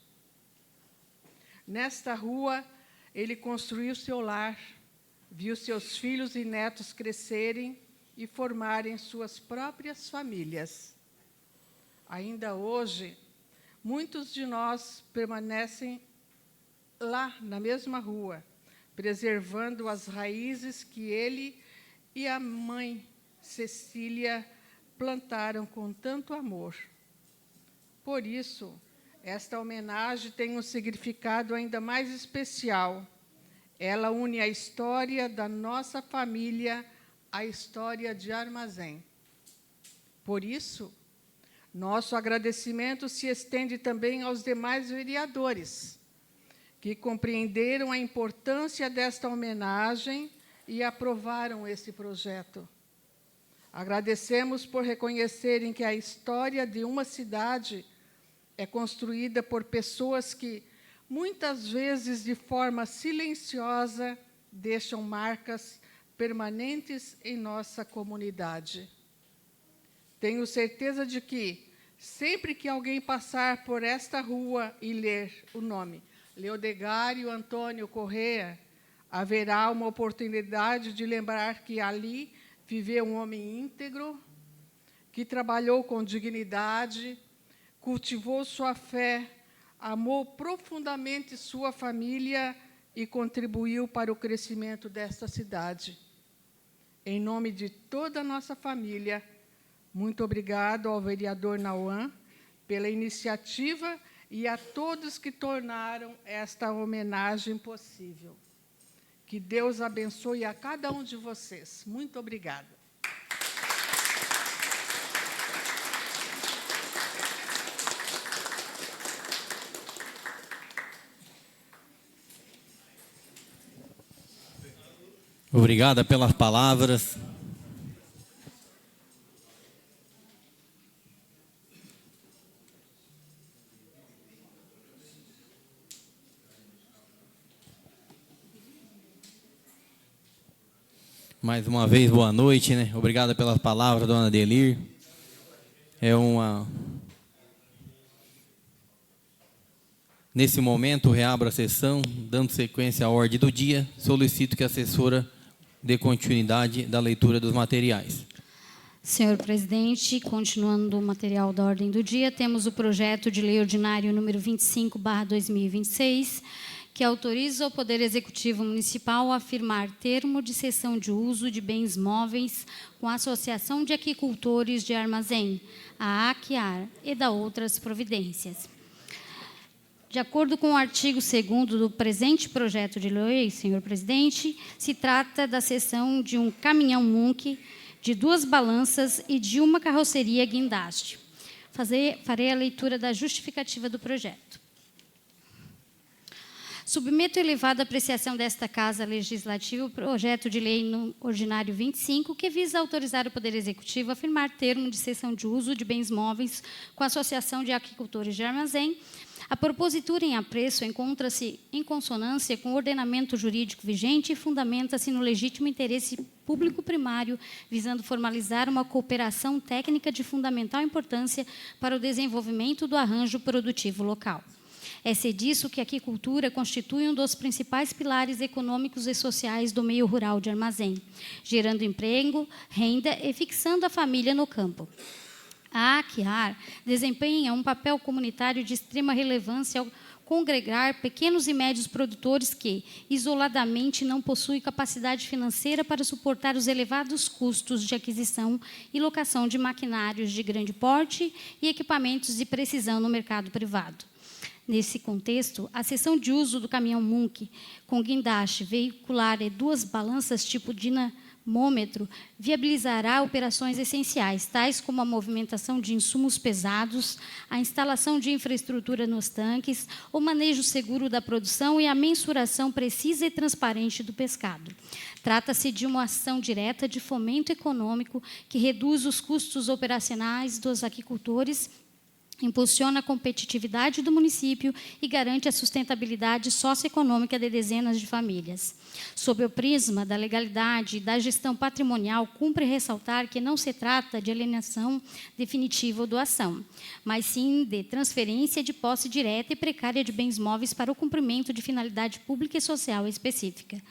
Nesta rua, ele construiu seu lar, viu seus filhos e netos crescerem e formarem suas próprias famílias. Ainda hoje, muitos de nós permanecem lá, na mesma rua, preservando as raízes que ele e a mãe Cecília plantaram com tanto amor. Por isso, esta homenagem tem um significado ainda mais especial. Ela une a história da nossa família à história de Armazém. Por isso, nosso agradecimento se estende também aos demais vereadores, que compreenderam a importância desta homenagem e aprovaram esse projeto. Agradecemos por reconhecerem que a história de uma cidade é construída por pessoas que, muitas vezes de forma silenciosa, deixam marcas permanentes em nossa comunidade. Tenho certeza de que, sempre que alguém passar por esta rua e ler o nome Leodegário Antônio Correia, haverá uma oportunidade de lembrar que ali viveu um homem íntegro, que trabalhou com dignidade, cultivou sua fé, amou profundamente sua família e contribuiu para o crescimento desta cidade. Em nome de toda a nossa família, muito obrigado ao vereador Nauan pela iniciativa e a todos que tornaram esta homenagem possível. Que Deus abençoe a cada um de vocês. Muito obrigada. Obrigada pelas palavras. Mais uma vez, boa noite, né? Obrigada pelas palavras, dona Adelir. Nesse momento, reabro a sessão, dando sequência à ordem do dia. Solicito que a assessora dê continuidade da leitura dos materiais. Senhor presidente, continuando o material da ordem do dia, temos o projeto de lei ordinário número 25/2026, que autoriza o Poder Executivo Municipal a firmar termo de cessão de uso de bens móveis com a Associação de Aquicultores de Armazém, a AQUIAR, e da outras providências. De acordo com o artigo 2º do presente projeto de lei, senhor presidente, se trata da cessão de um caminhão Munk, de 2 balanças e de uma carroceria guindaste. Farei a leitura da justificativa do projeto. Submeto a elevada apreciação desta Casa Legislativa o projeto de lei ordinário 25, que visa autorizar o Poder Executivo a firmar termo de cessão de uso de bens móveis com a Associação de Aquicultores de Armazém. A propositura em apreço encontra-se em consonância com o ordenamento jurídico vigente e fundamenta-se no legítimo interesse público primário, visando formalizar uma cooperação técnica de fundamental importância para o desenvolvimento do arranjo produtivo local. É disso que a aquicultura constitui um dos principais pilares econômicos e sociais do meio rural de Armazém, gerando emprego, renda e fixando a família no campo. A AQUIAR desempenha um papel comunitário de extrema relevância ao congregar pequenos e médios produtores que, isoladamente, não possuem capacidade financeira para suportar os elevados custos de aquisição e locação de maquinários de grande porte e equipamentos de precisão no mercado privado. Nesse contexto, a cessão de uso do caminhão Munk com guindaste veicular e 2 balanças tipo dinamômetro viabilizará operações essenciais, tais como a movimentação de insumos pesados, a instalação de infraestrutura nos tanques, o manejo seguro da produção e a mensuração precisa e transparente do pescado. Trata-se de uma ação direta de fomento econômico que reduz os custos operacionais dos aquicultores, impulsiona a competitividade do município e garante a sustentabilidade socioeconômica de dezenas de famílias. Sob o prisma da legalidade e da gestão patrimonial, cumpre ressaltar que não se trata de alienação definitiva ou doação, mas sim de transferência de posse direta e precária de bens móveis para o cumprimento de finalidade pública e social específica.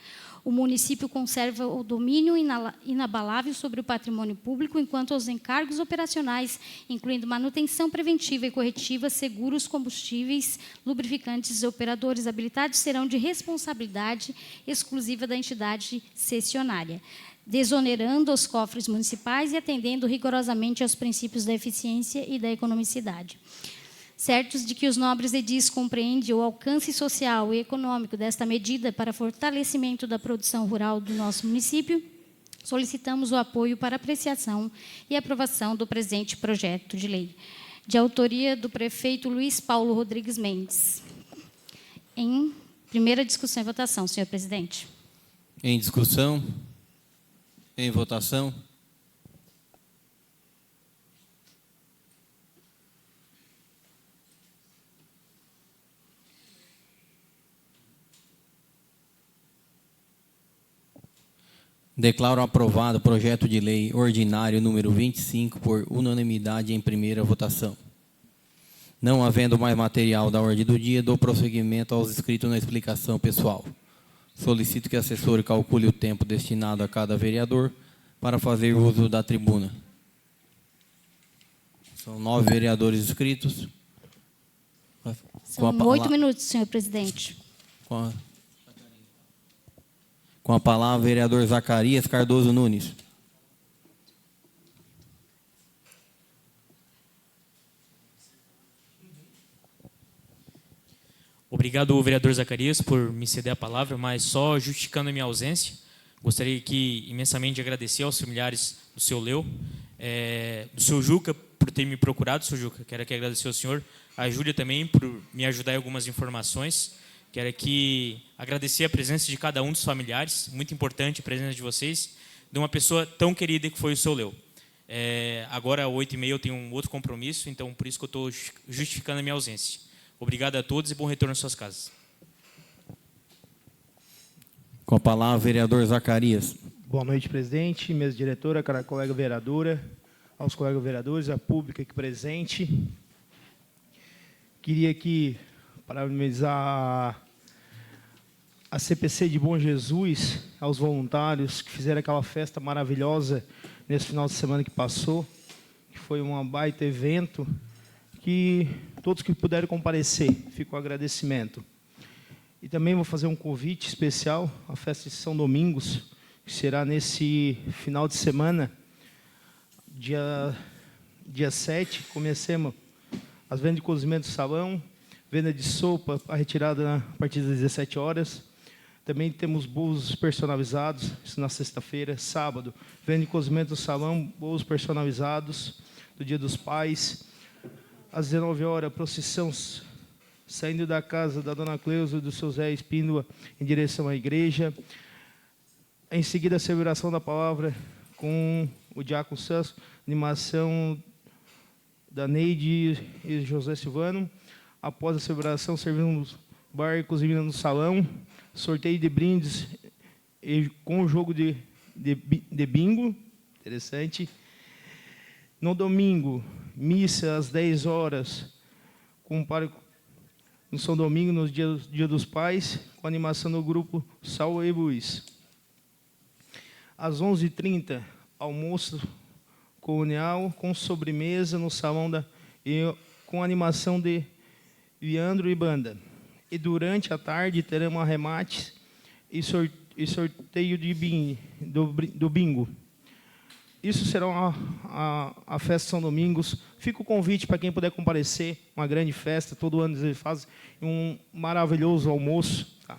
O município conserva o domínio inabalável sobre o patrimônio público, enquanto os encargos operacionais, incluindo manutenção preventiva e corretiva, seguros, combustíveis, lubrificantes e operadores habilitados, serão de responsabilidade exclusiva da entidade cessionária, desonerando os cofres municipais e atendendo rigorosamente aos princípios da eficiência e da economicidade. Certos de que os nobres edis compreendem o alcance social e econômico desta medida para fortalecimento da produção rural do nosso município, solicitamos o apoio para apreciação e aprovação do presente projeto de lei, de autoria do prefeito Luiz Paulo Rodrigues Mendes. Em primeira discussão e votação, senhor presidente. Em discussão, em votação. Declaro aprovado o projeto de lei ordinário número 25 por unanimidade em primeira votação. Não havendo mais material da ordem do dia, dou prosseguimento aos inscritos na explicação pessoal. Solicito que a assessora calcule o tempo destinado a cada vereador para fazer uso da tribuna. São 9 vereadores inscritos. São 8 minutos, senhor presidente. Com a palavra, o vereador Zacarias Cardoso Nunes. Obrigado, vereador Zacarias, por me ceder a palavra, mas só justificando a minha ausência, gostaria aqui imensamente de agradecer aos familiares do seu Leu, do seu Juca, por ter me procurado, seu Juca. Quero aqui agradecer ao senhor, a Júlia também, por me ajudar em algumas informações. Quero aqui agradecer a presença de cada um dos familiares, muito importante a presença de vocês, de uma pessoa tão querida que foi o seu Leu. Agora, às 8h30, eu tenho um outro compromisso, então por isso que eu estou justificando a minha ausência. Obrigado a todos e bom retorno às suas casas. Com a palavra, vereador Zacarias. Boa noite, presidente, mesa diretora, cara colega vereadora, aos colegas vereadores, a pública aqui presente. Queria aqui parabenizar a CPC de Bom Jesus, aos voluntários que fizeram aquela festa maravilhosa nesse final de semana que passou, que foi um baita evento, que todos que puderam comparecer, fica o agradecimento. E também vou fazer um convite especial à festa de São Domingos, que será nesse final de semana, dia 7, comecemos as vendas de cozimento do salão, venda de sopa, a retirada a partir das 17 horas. Também temos bolos personalizados, isso na sexta-feira. Sábado, venda de cozimento do salão, bolos personalizados do Dia dos Pais. Às 19 horas, procissão saindo da casa da Dona Cleusa e do seu Zé Espíndola em direção à igreja. Em seguida, a celebração da palavra com o Diácono Celso, animação da Neide e José Silvano. Após a celebração, servimos bar e cozinha no salão, sorteio de brindes com o jogo de bingo, interessante. No domingo, missa às 10 horas, no São Domingo, no Dia dos Pais, com a animação do grupo Sal e Luiz. Às 11h30, almoço colonial com sobremesa no salão com animação de Leandro e banda. E durante a tarde teremos arremates e sorteio do bingo. Isso será a festa São Domingos. Fica o convite para quem puder comparecer, uma grande festa, todo ano eles fazem um maravilhoso almoço. Tá.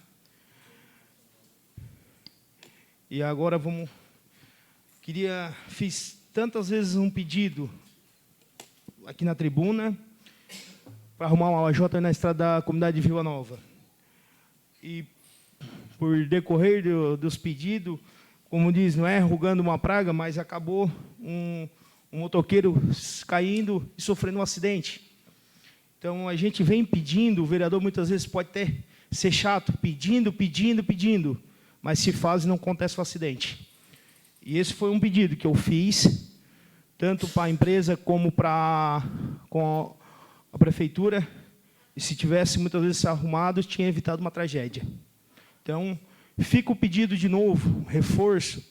E agora fiz tantas vezes um pedido aqui na tribuna, para arrumar uma lajota na estrada da comunidade de Vila Nova. E, por decorrer dos pedidos, como diz, não é rugando uma praga, mas acabou um motoqueiro caindo e sofrendo um acidente. Então, a gente vem pedindo, o vereador muitas vezes pode até ser chato, pedindo, mas se faz e não acontece o acidente. E esse foi um pedido que eu fiz, tanto para a empresa como para a prefeitura, e se tivesse muitas vezes arrumado, tinha evitado uma tragédia. Então, fica o pedido de novo, reforço,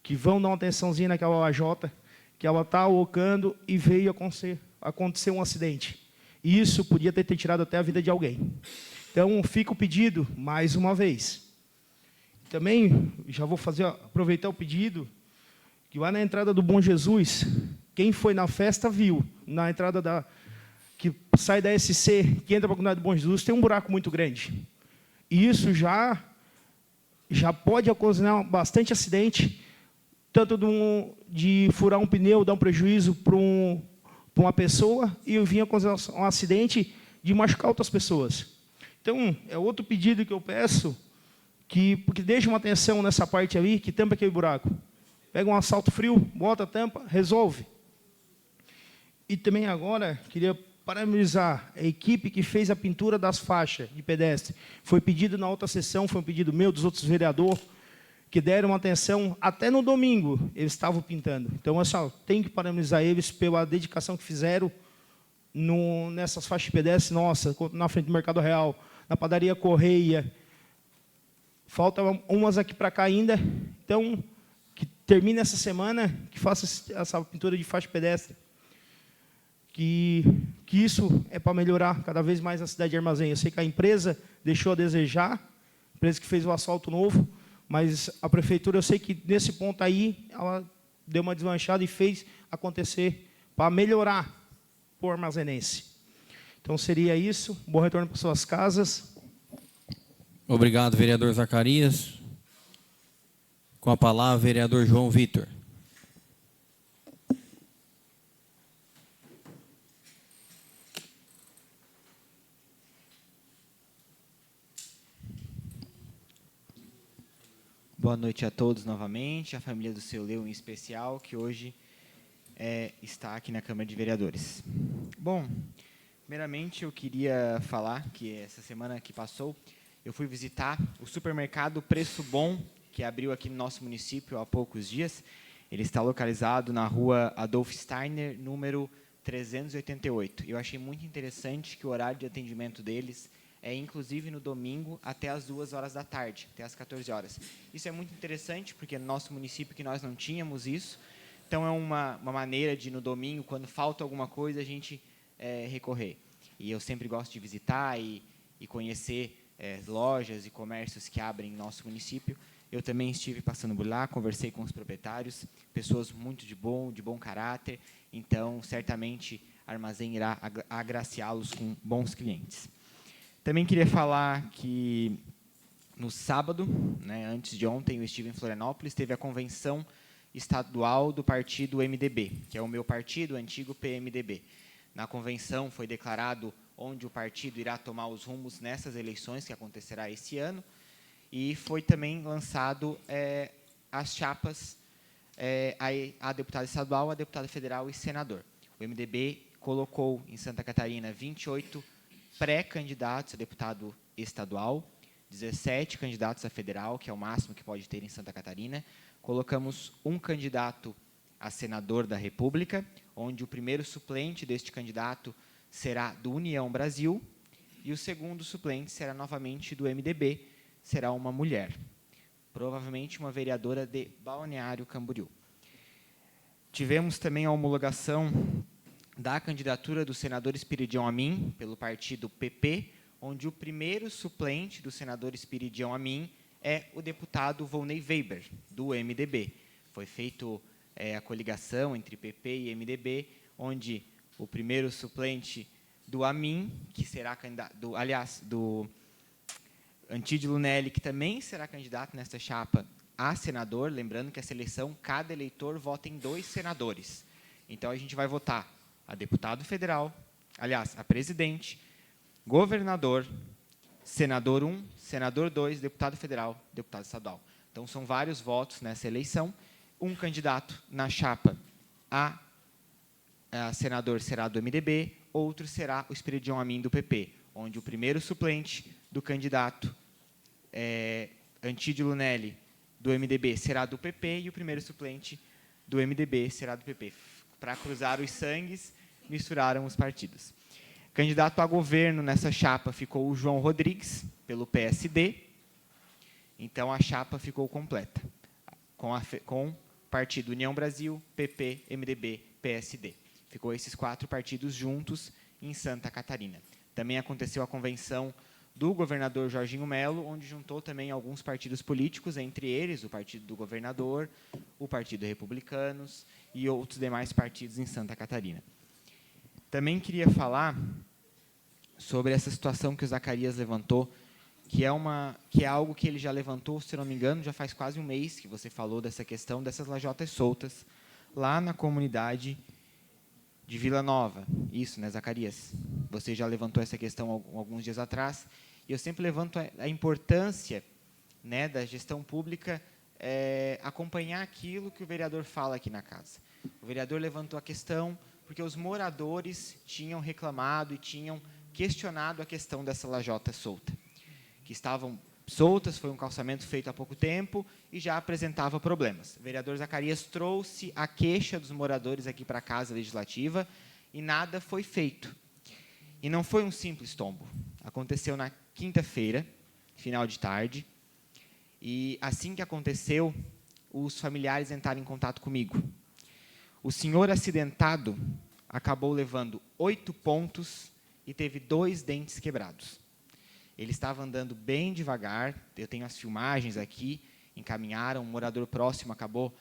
que vão dar uma atençãozinha naquela lajota, que ela está alocando e veio acontecer um acidente. E isso podia ter tirado até a vida de alguém. Então, fica o pedido, mais uma vez. Também, já vou aproveitar o pedido, que lá na entrada do Bom Jesus, quem foi na festa viu, na entrada que sai da SC, que entra para a comunidade do Bom Jesus, tem um buraco muito grande. E isso já pode ocasionar bastante acidente, tanto de furar um pneu, dar um prejuízo para uma pessoa, e vir ocasionar um acidente de machucar outras pessoas. Então, é outro pedido que eu peço, porque deixa uma atenção nessa parte ali, que tampa aquele buraco. Pega um asfalto frio, bota a tampa, resolve. E também agora, queria parabenizar a equipe que fez a pintura das faixas de pedestre. Foi pedido na outra sessão, foi um pedido meu, dos outros vereadores, que deram atenção, até no domingo eles estavam pintando. Então, tem que parabenizar eles pela dedicação que fizeram nessas faixas de pedestre, nossa, na frente do Mercado Real, na padaria Correia. Faltam umas aqui para cá ainda. Então, que termine essa semana, que faça essa pintura de faixa de pedestre. Que isso é para melhorar cada vez mais a cidade de Armazém. Eu sei que a empresa deixou a desejar, a empresa que fez o asfalto novo, mas a prefeitura, eu sei que nesse ponto aí, ela deu uma deslanchada e fez acontecer para melhorar o armazenense. Então, seria isso. Bom retorno para suas casas. Obrigado, vereador Zacarias. Com a palavra, vereador João Vitor. Boa noite a todos novamente, a família do seu Leu em especial, que hoje está aqui na Câmara de Vereadores. Bom, primeiramente eu queria falar que essa semana que passou, eu fui visitar o supermercado Preço Bom, que abriu aqui no nosso município há poucos dias. Ele está localizado na rua Adolf Steiner, número 388. Eu achei muito interessante que o horário de atendimento deles é inclusive no domingo até as 2 horas da tarde, até as 14 horas. Isso é muito interessante, porque no nosso município que nós não tínhamos isso, então é uma maneira de, no domingo, quando falta alguma coisa, a gente recorrer. E eu sempre gosto de visitar e conhecer lojas e comércios que abrem em nosso município. Eu também estive passando por lá, conversei com os proprietários, pessoas muito de bom caráter, então, certamente, a Armazém irá agraciá-los com bons clientes. Também queria falar que, no sábado, antes de ontem, eu estive em Florianópolis, teve a convenção estadual do partido MDB, que é o meu partido, o antigo PMDB. Na convenção foi declarado onde o partido irá tomar os rumos nessas eleições, que acontecerá esse ano, e foi também lançado as chapas a deputada estadual, a deputada federal e senador. O MDB colocou em Santa Catarina 28 pré-candidatos a deputado estadual, 17 candidatos a federal, que é o máximo que pode ter em Santa Catarina. Colocamos um candidato a senador da República, onde o primeiro suplente deste candidato será do União Brasil e o segundo suplente será novamente do MDB, será uma mulher, provavelmente uma vereadora de Balneário Camboriú. Tivemos também a homologação da candidatura do senador Espiridião Amin, pelo partido PP, onde o primeiro suplente do senador Espiridião Amin é o deputado Volney Weber, do MDB. Foi feita a coligação entre PP e MDB, onde o primeiro suplente do Amin, que será candidato, do Antídio Lunelli, que também será candidato nesta chapa a senador, lembrando que essa eleição, cada eleitor vota em 2 senadores. Então, a gente vai votar a deputado federal, a presidente, governador, senador 1, senador 2, deputado federal, deputado estadual. Então, são vários votos nessa eleição. Um candidato na chapa a senador será do MDB, outro será o Espiridião Amin do PP, onde o primeiro suplente do candidato Antídio Lunelli do MDB será do PP e o primeiro suplente do MDB será do PP. Para cruzar os sangues, misturaram os partidos. Candidato a governo nessa chapa ficou o João Rodrigues, pelo PSD. Então, a chapa ficou completa, com partido União Brasil, PP, MDB, PSD. Ficou esses 4 partidos juntos em Santa Catarina. Também aconteceu a convenção do governador Jorginho Melo, onde juntou também alguns partidos políticos, entre eles o partido do governador, o Partido Republicanos e outros demais partidos em Santa Catarina. Também queria falar sobre essa situação que o Zacarias levantou, que é algo que ele já levantou, se não me engano, já faz quase um mês que você falou dessa questão dessas lajotas soltas, lá na comunidade de Vila Nova. Isso, né, Zacarias? Você já levantou essa questão alguns dias atrás, e eu sempre levanto a importância, né, da gestão pública acompanhar aquilo que o vereador fala aqui na casa. O vereador levantou a questão porque os moradores tinham reclamado e tinham questionado a questão dessa lajota solta, que estavam soltas, foi um calçamento feito há pouco tempo e já apresentava problemas. O vereador Zacarias trouxe a queixa dos moradores aqui para a Casa Legislativa e nada foi feito. E não foi um simples tombo. Aconteceu na quinta-feira, final de tarde, e assim que aconteceu, os familiares entraram em contato comigo. O senhor acidentado acabou levando 8 pontos e teve 2 dentes quebrados. Ele estava andando bem devagar, eu tenho as filmagens aqui, encaminharam, um morador próximo acabou,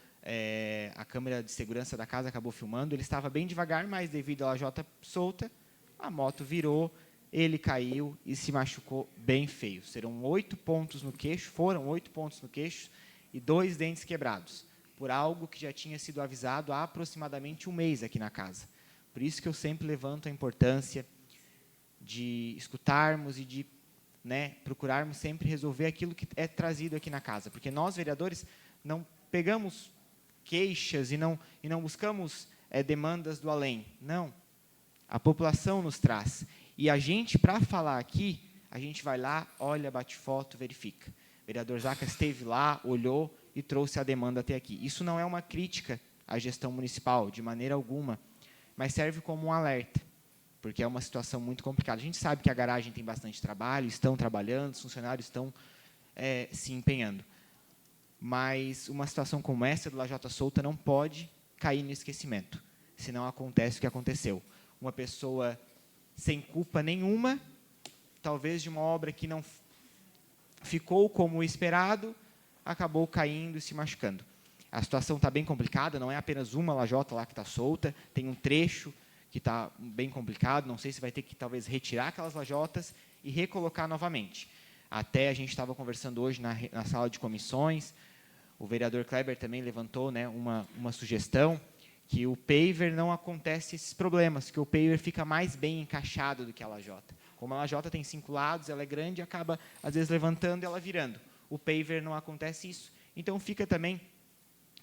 a câmera de segurança da casa acabou filmando, ele estava bem devagar, mas devido à lajota solta, a moto virou, ele caiu e se machucou bem feio. Foram 8 pontos no queixo e 2 dentes quebrados, por algo que já tinha sido avisado há aproximadamente um mês aqui na casa. Por isso que eu sempre levanto a importância de escutarmos e de procurarmos sempre resolver aquilo que é trazido aqui na casa. Porque nós, vereadores, não pegamos queixas e não buscamos demandas do além. Não. A população nos traz. E a gente, para falar aqui, a gente vai lá, olha, bate foto, verifica. O vereador Zaca esteve lá, olhou e trouxe a demanda até aqui. Isso não é uma crítica à gestão municipal, de maneira alguma, mas serve como um alerta, porque é uma situação muito complicada. A gente sabe que a garagem tem bastante trabalho, estão trabalhando, os funcionários estão se empenhando. Mas uma situação como essa do lajota solta não pode cair no esquecimento, senão acontece o que aconteceu. Uma pessoa sem culpa nenhuma, talvez de uma obra que não ficou como esperado, acabou caindo e se machucando. A situação está bem complicada, não é apenas uma lajota lá que está solta, tem um trecho que está bem complicado, não sei se vai ter que talvez retirar aquelas lajotas e recolocar novamente. Até a gente estava conversando hoje na sala de comissões, o vereador Kleber também levantou uma sugestão, que o paver não acontece esses problemas, que o paver fica mais bem encaixado do que a lajota. Como a lajota tem 5 lados, ela é grande, acaba, às vezes, levantando e ela virando. O paver não acontece isso. Então, fica também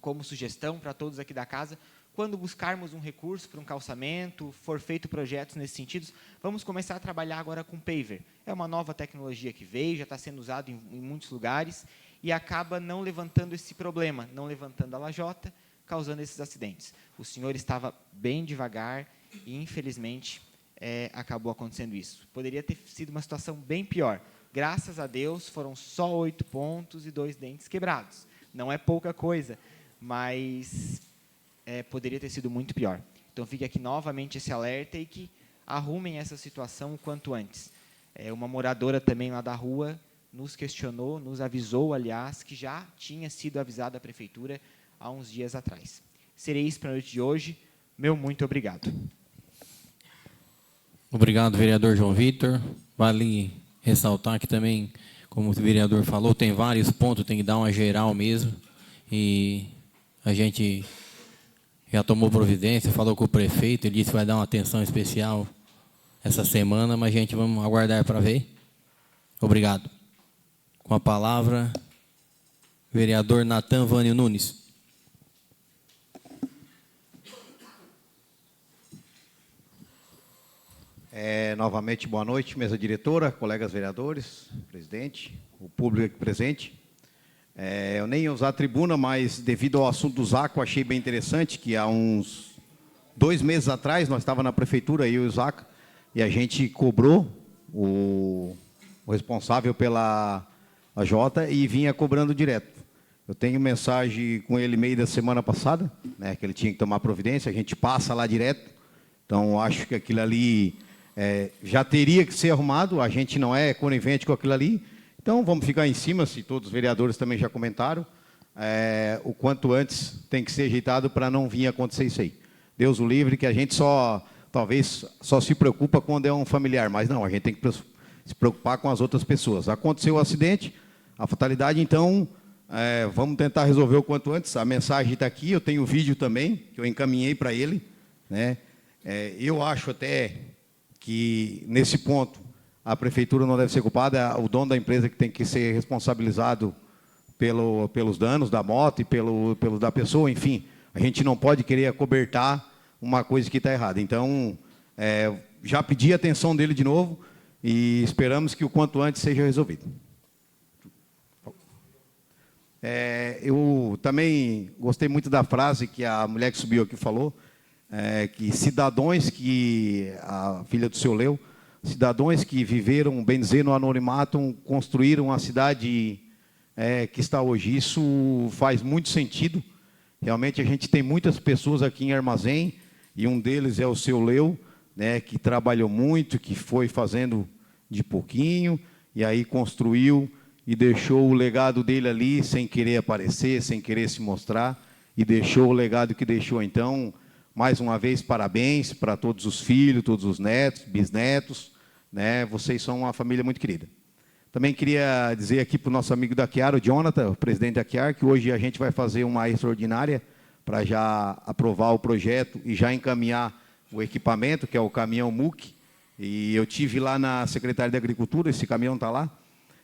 como sugestão para todos aqui da casa, quando buscarmos um recurso para um calçamento, for feito projetos nesse sentido, vamos começar a trabalhar agora com paver. É uma nova tecnologia que veio, já está sendo usado em muitos lugares, e acaba não levantando esse problema, não levantando a lajota, causando esses acidentes. O senhor estava bem devagar e, infelizmente, acabou acontecendo isso. Poderia ter sido uma situação bem pior. Graças a Deus, foram só 8 pontos e 2 dentes quebrados. Não é pouca coisa, mas poderia ter sido muito pior. Então, fica aqui novamente esse alerta e que arrumem essa situação o quanto antes. Uma moradora também lá da rua nos questionou, nos avisou, aliás, que já tinha sido avisada a prefeitura há uns dias atrás. Serei isso para a noite de hoje. Meu muito obrigado. Obrigado, vereador João Vitor. Vale ressaltar que também, como o vereador falou, tem vários pontos, tem que dar uma geral mesmo. E a gente já tomou providência, falou com o prefeito, ele disse que vai dar uma atenção especial essa semana, mas a gente vamos aguardar para ver. Obrigado. Com a palavra, vereador Natan Vânio Nunes. Novamente, boa noite, mesa diretora, colegas vereadores, presidente, o público aqui presente. Eu nem ia usar a tribuna, mas devido ao assunto do Zaca, eu achei bem interessante que há uns 2 meses atrás, nós estávamos na prefeitura, eu e o Zaca, e a gente cobrou o responsável pela AJ e vinha cobrando direto. Eu tenho mensagem com ele meio da semana passada, que ele tinha que tomar providência, a gente passa lá direto, então acho que aquilo ali já teria que ser arrumado, a gente não é conivente com aquilo ali, então vamos ficar em cima, se todos os vereadores também já comentaram, o quanto antes tem que ser ajeitado para não vir acontecer isso aí. Deus o livre, que a gente talvez só se preocupa quando é um familiar, mas não, a gente tem que se preocupar com as outras pessoas. Aconteceu o acidente, a fatalidade, então vamos tentar resolver o quanto antes. A mensagem está aqui, eu tenho o vídeo também, que eu encaminhei para ele. Eu acho até que, nesse ponto, a prefeitura não deve ser culpada, é o dono da empresa que tem que ser responsabilizado pelos danos da moto e pelo da pessoa, enfim. A gente não pode querer acobertar uma coisa que está errada. Então, já pedi a atenção dele de novo e esperamos que o quanto antes seja resolvido. Eu também gostei muito da frase que a mulher que subiu aqui falou, que cidadãos que, a filha do seu Leu, cidadãos que viveram, bem dizer, no anonimato, construíram a cidade que está hoje. Isso faz muito sentido. Realmente, a gente tem muitas pessoas aqui em Armazém, e um deles é o seu Leu, que trabalhou muito, que foi fazendo de pouquinho, e aí construiu e deixou o legado dele ali, sem querer aparecer, sem querer se mostrar, e deixou o legado que deixou. Então, mais uma vez, parabéns para todos os filhos, todos os netos, bisnetos, né? Vocês são uma família muito querida. Também queria dizer aqui para o nosso amigo da Chiar, o Jonathan, o presidente da Chiar, que hoje a gente vai fazer uma extraordinária para já aprovar o projeto e já encaminhar o equipamento, que é o caminhão MUC. E eu tive lá na Secretaria de Agricultura, esse caminhão está lá.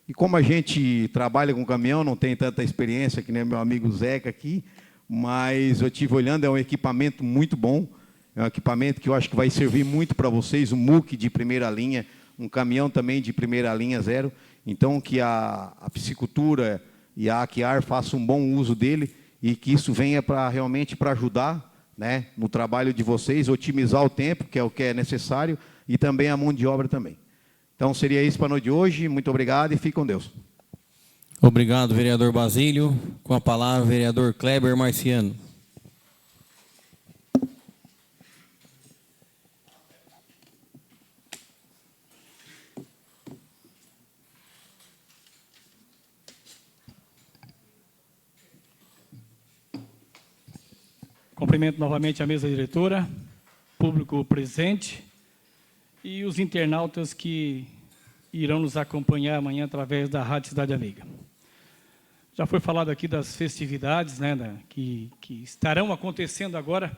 E como a gente trabalha com caminhão, não tem tanta experiência que nem meu amigo Zeca aqui, mas eu estive olhando, é um equipamento muito bom, é um equipamento que eu acho que vai servir muito para vocês, um MUC de primeira linha, um caminhão também de primeira linha zero. Então, que a piscicultura e a Chiar façam um bom uso dele e que isso venha realmente para ajudar, né, no trabalho de vocês, otimizar o tempo, que é o que é necessário, e também a mão de obra também. Então, seria isso para a noite de hoje. Muito obrigado e fique com Deus. Obrigado, vereador Basílio. Com a palavra, o vereador Kleber Marciano. Cumprimento novamente a mesa diretora, público presente e os internautas que irão nos acompanhar amanhã através da Rádio Cidade Amiga. Já foi falado aqui das festividades, né, que estarão acontecendo agora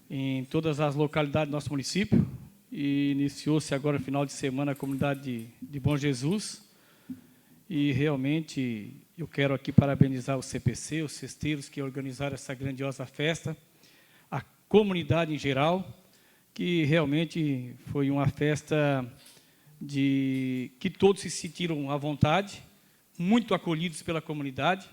em todas as localidades do nosso município. E iniciou-se agora, no final de semana, a comunidade de Bom Jesus. E realmente eu quero aqui parabenizar o CPC, os cesteiros que organizaram essa grandiosa festa, a comunidade em geral, que realmente foi uma festa que todos se sentiram à vontade, muito acolhidos pela comunidade,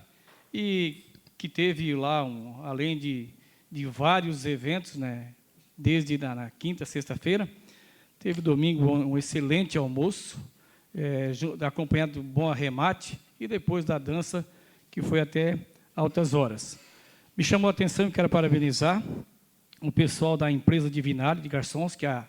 e que teve lá, além de vários eventos, né, desde na quinta, sexta-feira, teve domingo um excelente almoço, acompanhado de um bom arremate, e depois da dança, que foi até altas horas. Me chamou a atenção e quero parabenizar o pessoal da empresa Divinale de garçons, que a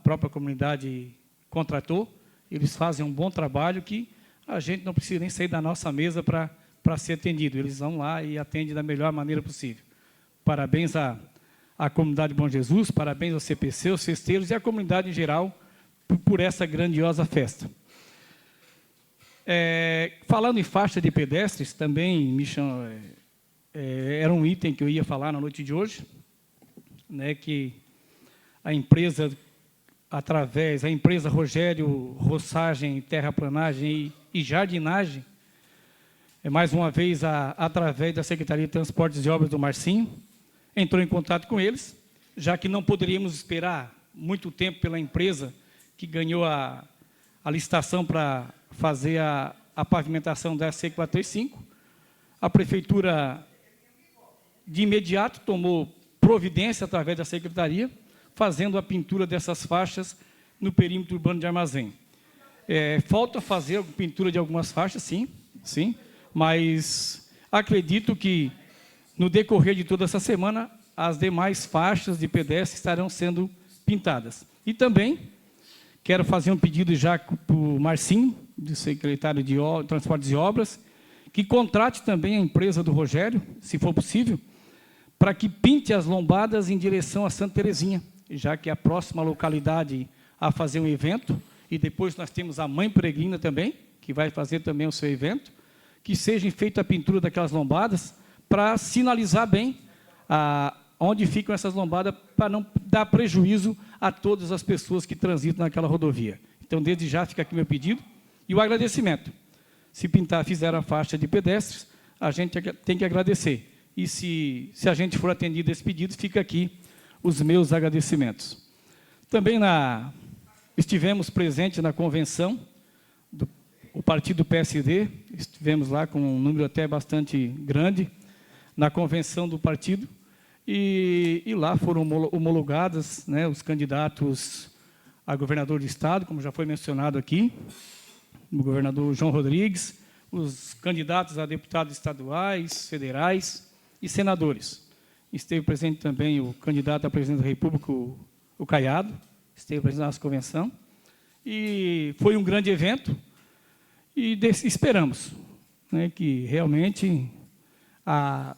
própria comunidade contratou. Eles fazem um bom trabalho que a gente não precisa nem sair da nossa mesa para ser atendido. Eles vão lá e atendem da melhor maneira possível. Parabéns à comunidade Bom Jesus, parabéns ao CPC, aos cesteiros e à comunidade em geral por essa grandiosa festa. Falando em faixa de pedestres, também era um item que eu ia falar na noite de hoje, né, que a empresa Rogério Roçagem, Terraplanagem e Jardinagem, mais uma vez, através da Secretaria de Transportes e Obras do Marcinho, entrou em contato com eles, já que não poderíamos esperar muito tempo pela empresa que ganhou a licitação para fazer a pavimentação da C435. A Prefeitura, de imediato, tomou providência através da Secretaria, fazendo a pintura dessas faixas no perímetro urbano de Armazém. Falta fazer a pintura de algumas faixas, sim, mas acredito que, no decorrer de toda essa semana, as demais faixas de pedestre estarão sendo pintadas. E também quero fazer um pedido já para o Marcinho, do secretário de Transportes e Obras, que contrate também a empresa do Rogério, se for possível, para que pinte as lombadas em direção a Santa Terezinha, já que é a próxima localidade a fazer um evento, e depois nós temos a Mãe Peregrina também, que vai fazer também o seu evento, que seja feita a pintura daquelas lombadas para sinalizar bem onde ficam essas lombadas, para não dar prejuízo a todas as pessoas que transitam naquela rodovia. Então, desde já, fica aqui meu pedido. E o agradecimento. Se fizeram a faixa de pedestres, a gente tem que agradecer. E se a gente for atendido esse pedido, fica aqui os meus agradecimentos. Também estivemos presentes na convenção do partido PSD, estivemos lá com um número até bastante grande, na convenção do partido, e lá foram homologadas, né, os candidatos a governador do Estado, como já foi mencionado aqui, o governador João Rodrigues, os candidatos a deputados estaduais, federais e senadores. Esteve presente também o candidato a presidente da República, o Caiado, esteve presente na nossa convenção. E foi um grande evento e esperamos, né, que realmente a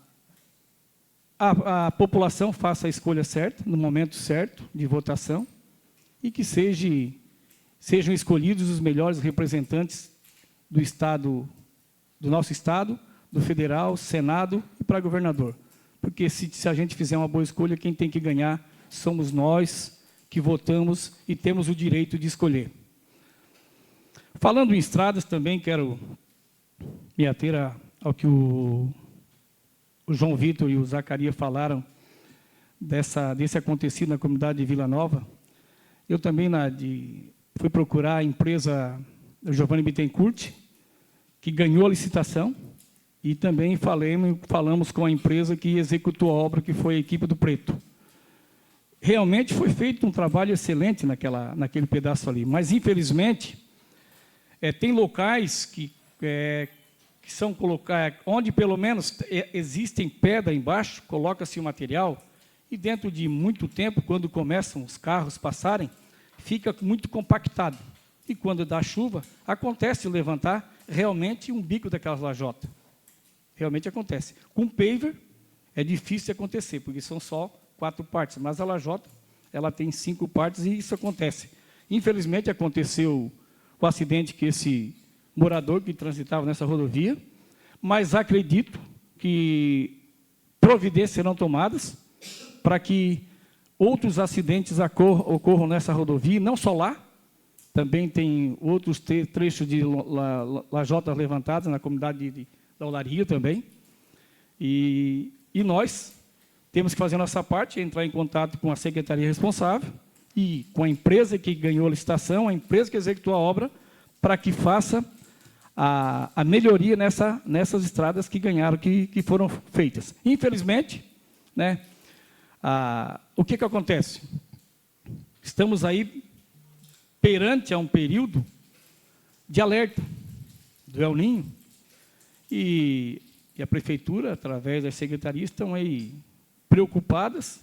população faça a escolha certa, no momento certo de votação, e que seja sejam escolhidos os melhores representantes do Estado, do nosso Estado, do Federal, Senado e para governador. Porque se a gente fizer uma boa escolha, quem tem que ganhar somos nós que votamos e temos o direito de escolher. Falando em estradas, também quero me ater ao que o João Vitor e o Zacarias falaram desse acontecido na comunidade de Vila Nova. Eu também fui procurar a empresa Giovanni Bittencourt, que ganhou a licitação, e também falamos com a empresa que executou a obra, que foi a equipe do Preto. Realmente foi feito um trabalho excelente naquele pedaço ali, mas, infelizmente, tem locais que são onde, pelo menos, existem pedra embaixo, coloca-se o material, e dentro de muito tempo, quando começam os carros passarem, fica muito compactado. E quando dá chuva, acontece levantar realmente um bico daquelas lajotas. Realmente acontece. Com paver é difícil de acontecer, porque são só 4 partes, mas a lajota ela tem 5 partes e isso acontece. Infelizmente aconteceu o acidente que esse morador que transitava nessa rodovia, mas acredito que providências serão tomadas para que outros acidentes ocorram nessa rodovia, não só lá, também tem outros trechos de lajotas levantadas na comunidade da Olaria também. E nós temos que fazer a nossa parte, entrar em contato com a secretaria responsável e com a empresa que ganhou a licitação, a empresa que executou a obra, para que faça a melhoria nessas estradas que ganharam, que foram feitas. Infelizmente, né, o que acontece? Estamos aí perante a um período de alerta do El Niño, e a prefeitura, através das secretarias, estão aí preocupadas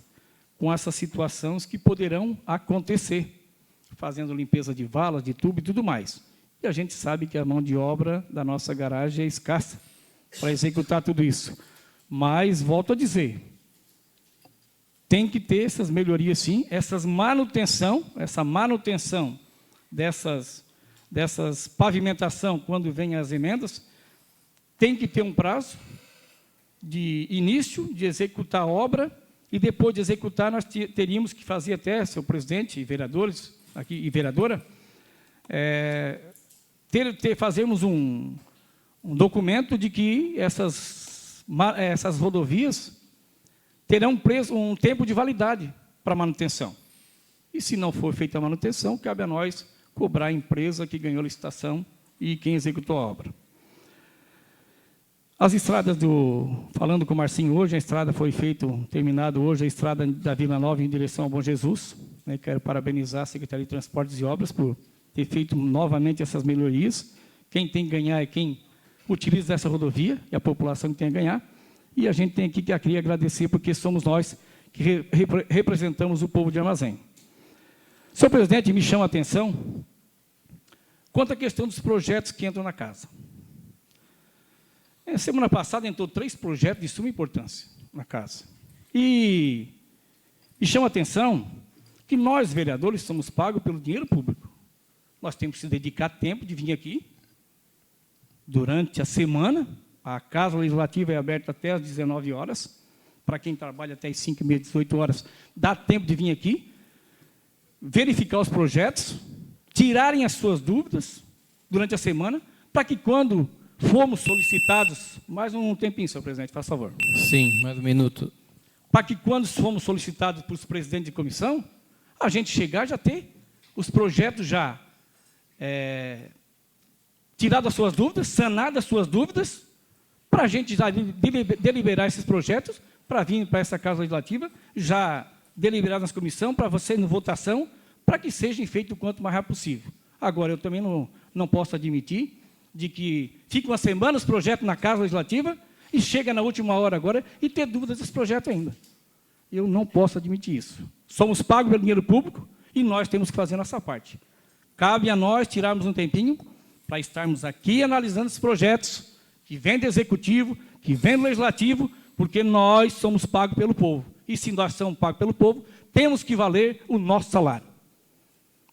com essas situações que poderão acontecer, fazendo limpeza de valas, de tubo e tudo mais. E a gente sabe que a mão de obra da nossa garagem é escassa para executar tudo isso. Mas, volto a dizer, tem que ter essas melhorias sim, essa manutenção dessas pavimentação, quando vêm as emendas, tem que ter um prazo de início, de executar a obra, e depois de executar, nós teríamos que fazer até, seu presidente e vereadores, aqui, e vereadora, fazermos um documento de que essas rodovias terão um tempo de validade para manutenção. E se não for feita a manutenção, cabe a nós cobrar a empresa que ganhou a licitação e quem executou a obra. As estradas falando com o Marcinho hoje, a estrada foi terminada hoje, a estrada da Vila Nova em direção ao Bom Jesus. Né, quero parabenizar a Secretaria de Transportes e Obras por ter feito novamente essas melhorias. Quem tem que ganhar é quem utiliza essa rodovia, e a população que tem a ganhar. E a gente tem aqui que queria agradecer, porque somos nós que representamos o povo de Armazém. Senhor presidente, me chama a atenção quanto à questão dos projetos que entram na casa. Semana passada entrou 3 projetos de suma importância na casa. E me chama a atenção que nós, vereadores, somos pagos pelo dinheiro público. Nós temos que se dedicar tempo de vir aqui durante a semana. A Casa Legislativa é aberta até às 19 horas. Para quem trabalha até às 5h30, 18 horas, dá tempo de vir aqui, verificar os projetos, tirarem as suas dúvidas durante a semana, para que quando fomos solicitados... Mais um tempinho, senhor presidente, faz favor. Sim, mais um minuto. Para que quando fomos solicitados pelos presidentes de comissão, a gente chegar já ter os projetos já tirado as suas dúvidas, sanado as suas dúvidas, para a gente já deliberar esses projetos, para vir para essa Casa Legislativa, já deliberado nas comissões, para você em votação, para que seja feito o quanto mais rápido possível. Agora, eu também não posso admitir de que fica uma semana os projetos na Casa Legislativa e chega na última hora agora e ter dúvidas desse projeto ainda. Eu não posso admitir isso. Somos pagos pelo dinheiro público e nós temos que fazer a nossa parte. Cabe a nós tirarmos um tempinho para estarmos aqui analisando esses projetos que vêm do Executivo, que vêm do Legislativo, porque nós somos pagos pelo povo. E se nós somos pagos pelo povo, temos que valer o nosso salário.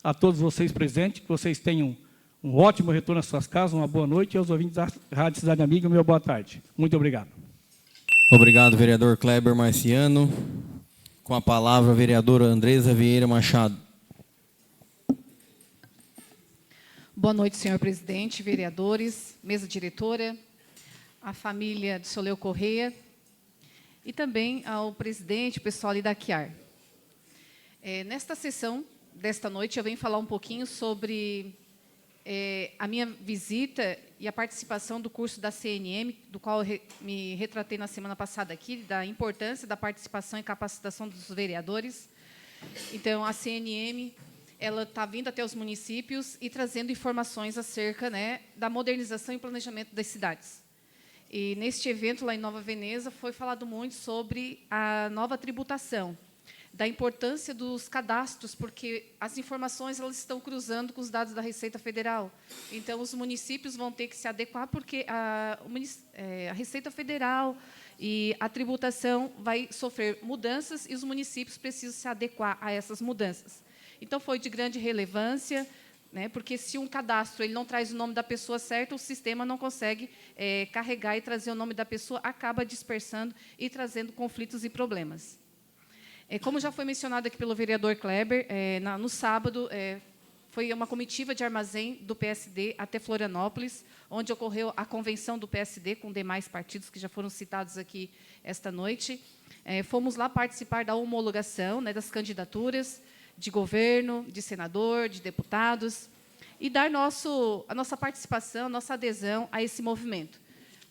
a todos vocês presentes, que vocês tenham um ótimo retorno às suas casas, uma boa noite, e aos ouvintes da Rádio Cidade Amiga, uma boa tarde. Muito obrigado. Obrigado, vereador Kleber Marciano. Com a palavra, a vereadora Andresa Vieira Machado. Boa noite, senhor presidente, vereadores, mesa diretora, a família do senhor Leo Correia e também ao presidente, o pessoal ali da CIAR. Nesta sessão desta noite, eu venho falar um pouquinho sobre a minha visita e a participação do curso da CNM, do qual eu me retratei na semana passada aqui, da importância da participação e capacitação dos vereadores. Então, a CNM, ela está vindo até os municípios e trazendo informações acerca, né, da modernização e planejamento das cidades. E, neste evento, lá em Nova Veneza, foi falado muito sobre a nova tributação, da importância dos cadastros, porque as informações elas estão cruzando com os dados da Receita Federal. Então, os municípios vão ter que se adequar, porque a Receita Federal e a tributação vai sofrer mudanças e os municípios precisam se adequar a essas mudanças. Então, foi de grande relevância, né, porque se um cadastro ele não traz o nome da pessoa certa, o sistema não consegue carregar e trazer o nome da pessoa, acaba dispersando e trazendo conflitos e problemas. Como já foi mencionado aqui pelo vereador Kleber, no sábado foi uma comitiva de Armazém do PSD até Florianópolis, onde ocorreu a convenção do PSD com demais partidos que já foram citados aqui esta noite. Fomos lá participar da homologação, né, das candidaturas de governo, de senador, de deputados, e dar a nossa participação, a nossa adesão a esse movimento.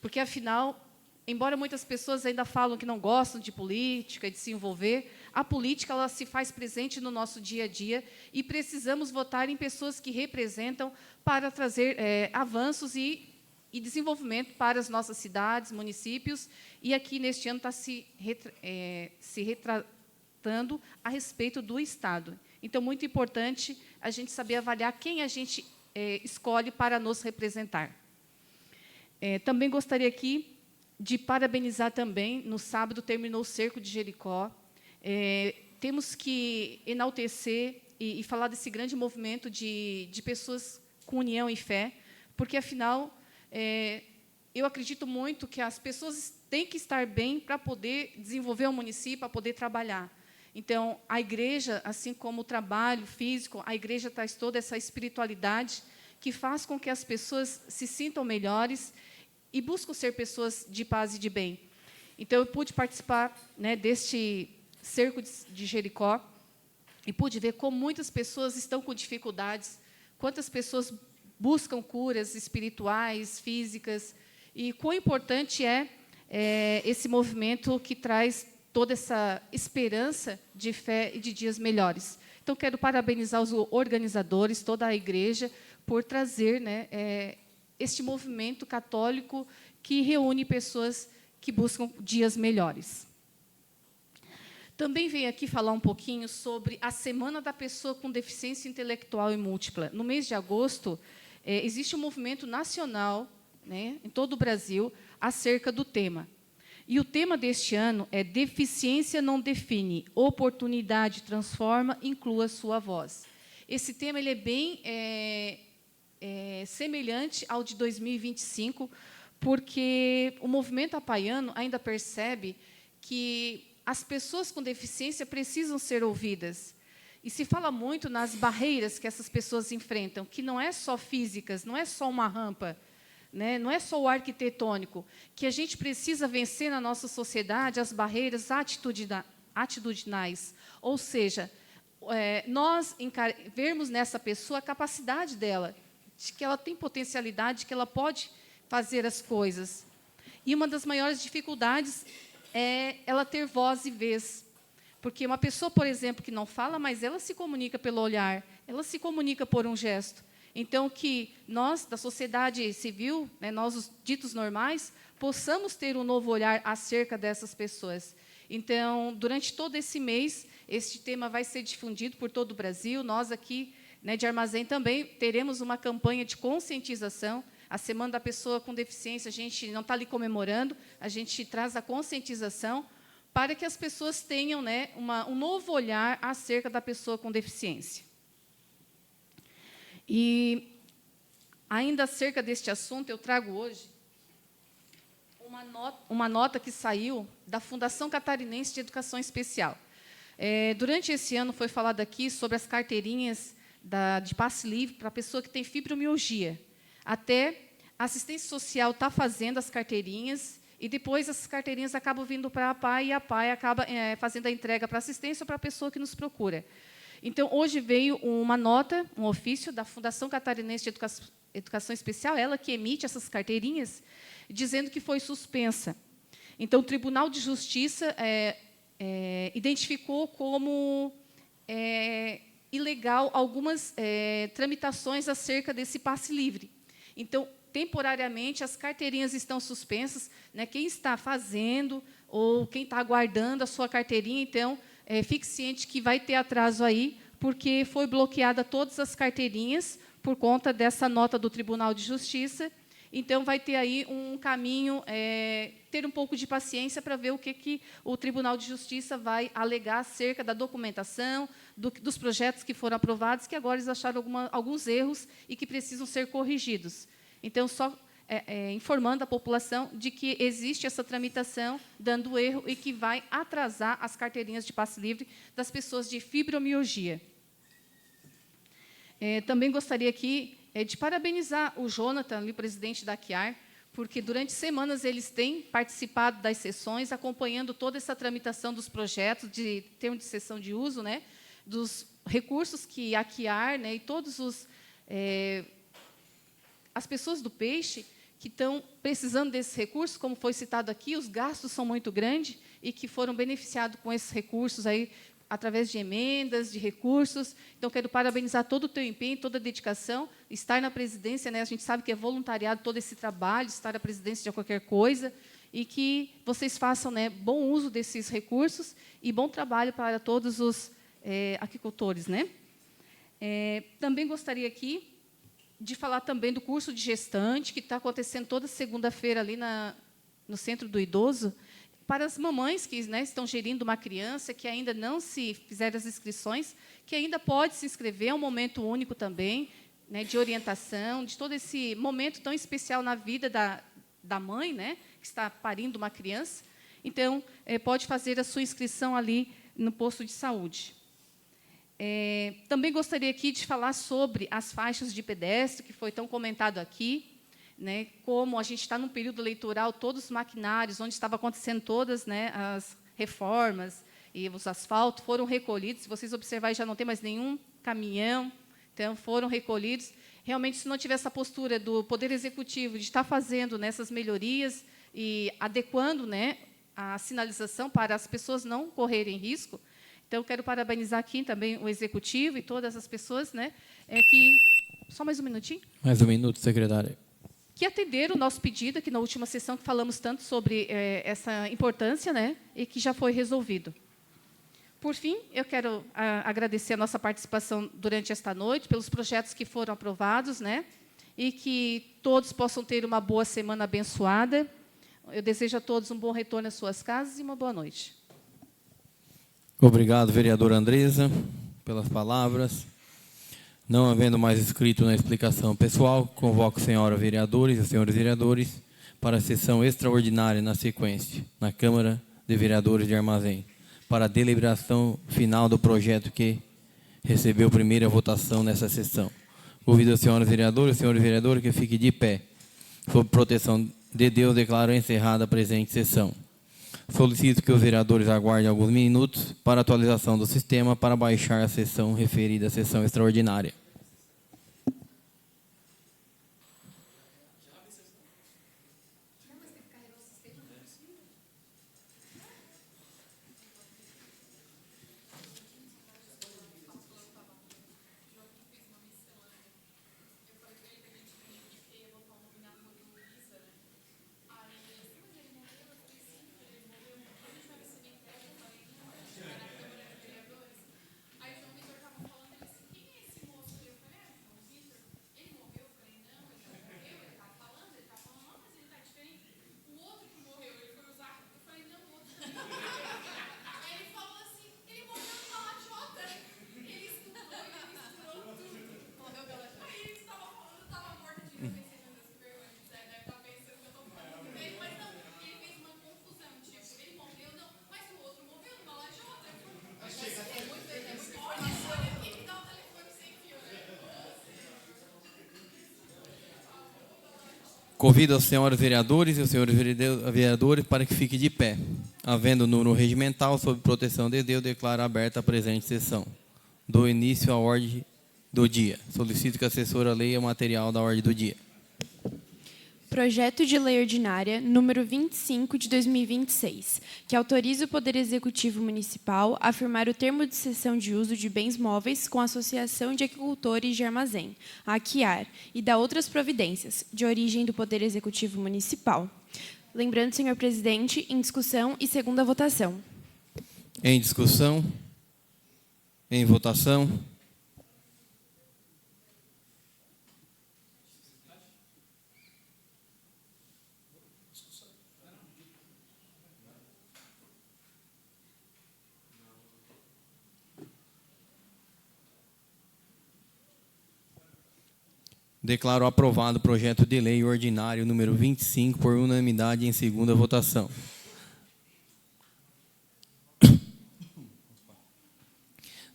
Porque, afinal, embora muitas pessoas ainda falam que não gostam de política, de se envolver, a política ela se faz presente no nosso dia a dia e precisamos votar em pessoas que representam para trazer avanços e desenvolvimento para as nossas cidades, municípios, e aqui, neste ano, está se retratando a respeito do Estado. Então, muito importante a gente saber avaliar quem a gente escolhe para nos representar. Também gostaria aqui de parabenizar também, no sábado terminou o Cerco de Jericó. Temos que enaltecer e falar desse grande movimento de pessoas com união e fé, porque, afinal, eu acredito muito que as pessoas têm que estar bem para poder desenvolver o município, para poder trabalhar. Então, a igreja, assim como o trabalho físico, a igreja traz toda essa espiritualidade que faz com que as pessoas se sintam melhores e buscam ser pessoas de paz e de bem. Então, eu pude participar, né, deste Cerco de Jericó e pude ver como muitas pessoas estão com dificuldades, quantas pessoas buscam curas espirituais, físicas, e quão importante é esse movimento que traz toda essa esperança de fé e de dias melhores. Então, quero parabenizar os organizadores, toda a igreja, por trazer, né, este movimento católico que reúne pessoas que buscam dias melhores. Também venho aqui falar um pouquinho sobre a Semana da Pessoa com Deficiência Intelectual e Múltipla. No mês de agosto, existe um movimento nacional, né, em todo o Brasil, acerca do tema. E o tema deste ano é Deficiência não define, oportunidade transforma, inclua sua voz. Esse tema ele é bem semelhante ao de 2025, porque o movimento apaiano ainda percebe que as pessoas com deficiência precisam ser ouvidas. E se fala muito nas barreiras que essas pessoas enfrentam, que não é só físicas, não é só uma rampa, né, não é só o arquitetônico, que a gente precisa vencer na nossa sociedade as barreiras atitudinais. Ou seja, nós vermos nessa pessoa a capacidade dela, de que ela tem potencialidade, que ela pode fazer as coisas. E uma das maiores dificuldades é ela ter voz e vez. Porque uma pessoa, por exemplo, que não fala, mas ela se comunica pelo olhar, ela se comunica por um gesto. Então, que nós, da sociedade civil, né, nós, os ditos normais, possamos ter um novo olhar acerca dessas pessoas. Então, durante todo esse mês, este tema vai ser difundido por todo o Brasil. Nós aqui, né, de Armazém, também teremos uma campanha de conscientização. A Semana da Pessoa com Deficiência, a gente não está ali comemorando, a gente traz a conscientização para que as pessoas tenham, né, um novo olhar acerca da pessoa com deficiência. E, ainda acerca deste assunto, eu trago hoje uma nota que saiu da Fundação Catarinense de Educação Especial. Durante esse ano, foi falado aqui sobre as carteirinhas de passe livre para a pessoa que tem fibromialgia. Até a assistência social está fazendo as carteirinhas, e depois essas carteirinhas acabam vindo para a APAE, e a APAE acaba fazendo a entrega para a assistência ou para a pessoa que nos procura. Então, hoje veio uma nota, um ofício da Fundação Catarinense de Educação Especial, ela que emite essas carteirinhas, dizendo que foi suspensa. Então, o Tribunal de Justiça identificou como ilegal algumas tramitações acerca desse passe livre. Então, temporariamente, as carteirinhas estão suspensas, né? Quem está fazendo ou quem está aguardando a sua carteirinha, então, fique ciente que vai ter atraso aí, porque foi bloqueada todas as carteirinhas por conta dessa nota do Tribunal de Justiça. Então, vai ter aí um caminho, ter um pouco de paciência para ver o que o Tribunal de Justiça vai alegar acerca da documentação, dos projetos que foram aprovados, que agora eles acharam alguns erros e que precisam ser corrigidos. Então, só informando a população de que existe essa tramitação, dando erro, e que vai atrasar as carteirinhas de passe livre das pessoas de fibromialgia. Também gostaria aqui de parabenizar o Jonathan, o presidente da ACIAR, porque durante semanas eles têm participado das sessões, acompanhando toda essa tramitação dos projetos de termo de cessão de uso, né, dos recursos que a ACIAR, né, e todos as pessoas do peixe que estão precisando desses recursos, como foi citado aqui, os gastos são muito grandes e que foram beneficiados com esses recursos aí, através de emendas, de recursos. Então, quero parabenizar todo o teu empenho, toda a dedicação. Estar na presidência, né, a gente sabe que é voluntariado todo esse trabalho, estar na presidência de qualquer coisa, e que vocês façam, né, bom uso desses recursos e bom trabalho para todos os aquicultores, né? Também gostaria aqui de falar também do curso de gestante, que está acontecendo toda segunda-feira ali no Centro do Idoso, para as mamães que, né, estão gerindo uma criança, que ainda não se fizeram as inscrições, que ainda pode se inscrever, é um momento único também, né, de orientação, de todo esse momento tão especial na vida da mãe, né, que está parindo uma criança. Então, pode fazer a sua inscrição ali no posto de saúde. Também gostaria aqui de falar sobre as faixas de pedestre, que foi tão comentado aqui, né, como a gente está num período eleitoral, todos os maquinários, onde estava acontecendo todas, né, as reformas e os asfaltos, foram recolhidos. Se vocês observarem, já não tem mais nenhum caminhão, então foram recolhidos. Realmente, se não tiver essa postura do Poder Executivo de estar fazendo nessas melhorias e adequando, né, a sinalização para as pessoas não correrem risco, então, quero parabenizar aqui também o Executivo e todas as pessoas, né, só mais um minutinho. Mais um minuto, secretária. Que atenderam o nosso pedido aqui na última sessão, que falamos tanto sobre essa importância, né, e que já foi resolvido. Por fim, eu quero agradecer a nossa participação durante esta noite, pelos projetos que foram aprovados, né, e que todos possam ter uma boa semana abençoada. Eu desejo a todos um bom retorno às suas casas e uma boa noite. Obrigado, vereadora Andresa, pelas palavras. Não havendo mais inscrito na explicação pessoal, convoco a senhora vereadores e os senhores vereadores para a sessão extraordinária na sequência, na Câmara de Vereadores de Armazém, para a deliberação final do projeto que recebeu primeira votação nessa sessão. Convido as senhoras vereadoras e os senhores vereadores que fiquem de pé. Sob proteção de Deus, declaro encerrada a presente sessão. Solicito que os vereadores aguardem alguns minutos para atualização do sistema para baixar a sessão referida à sessão extraordinária. Convido os senhores vereadores e os senhores vereadores para que fiquem de pé. Havendo número regimental sob proteção de Deus, declaro aberta a presente sessão. Dou início à ordem do dia. Solicito que a assessora leia o material da ordem do dia. Projeto de Lei Ordinária, número 25, de 2026, que autoriza o Poder Executivo Municipal a firmar o termo de cessão de uso de bens móveis com a Associação de Agricultores de Armazém, a AQUIAR, e da outras providências, de origem do Poder Executivo Municipal. Lembrando, senhor presidente, em discussão e segunda votação. Em discussão. Em votação. Declaro aprovado o projeto de lei ordinário número 25 por unanimidade em segunda votação.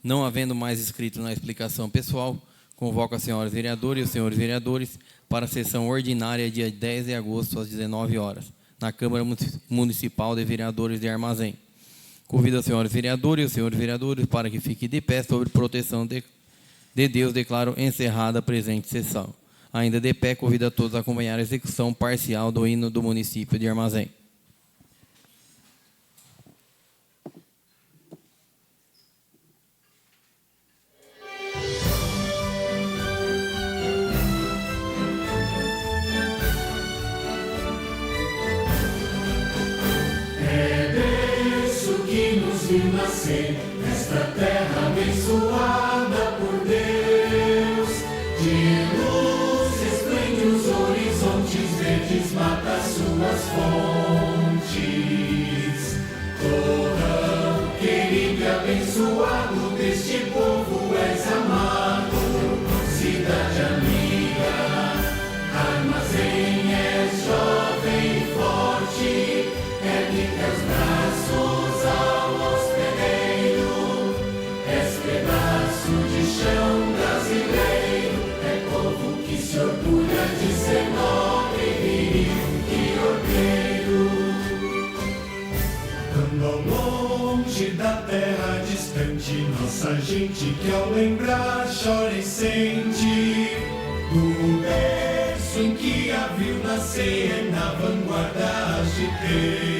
Não havendo mais inscrito na explicação pessoal, convoco a senhoras vereadoras e os senhores vereadores para a sessão ordinária dia 10 de agosto às 19 horas, na Câmara Municipal de Vereadores de Armazém. Convido a senhoras vereadoras e os senhores vereadores para que fiquem de pé sobre proteção de Deus, declaro encerrada a presente sessão. Ainda de pé, convido a todos a acompanhar a execução parcial do hino do município de Armazém. É Deus o que nos viu nascer nesta terra abençoada por Deus. De luz esplende os horizontes verdes, mata suas fontes. Torrão querido e abençoado deste povo és amado. Cidade amiga, Armazém és jovem e forte. Ergue teus braços ao hospedeiro. És pedaço de chão brasileiro. É povo que se orgulha de ser nobre, viril e ordeiro. Quando ao longe da terra distante, nossa gente que ao lembrar chora e sente. Do berço em que a viu nascer, na vanguarda has de ter.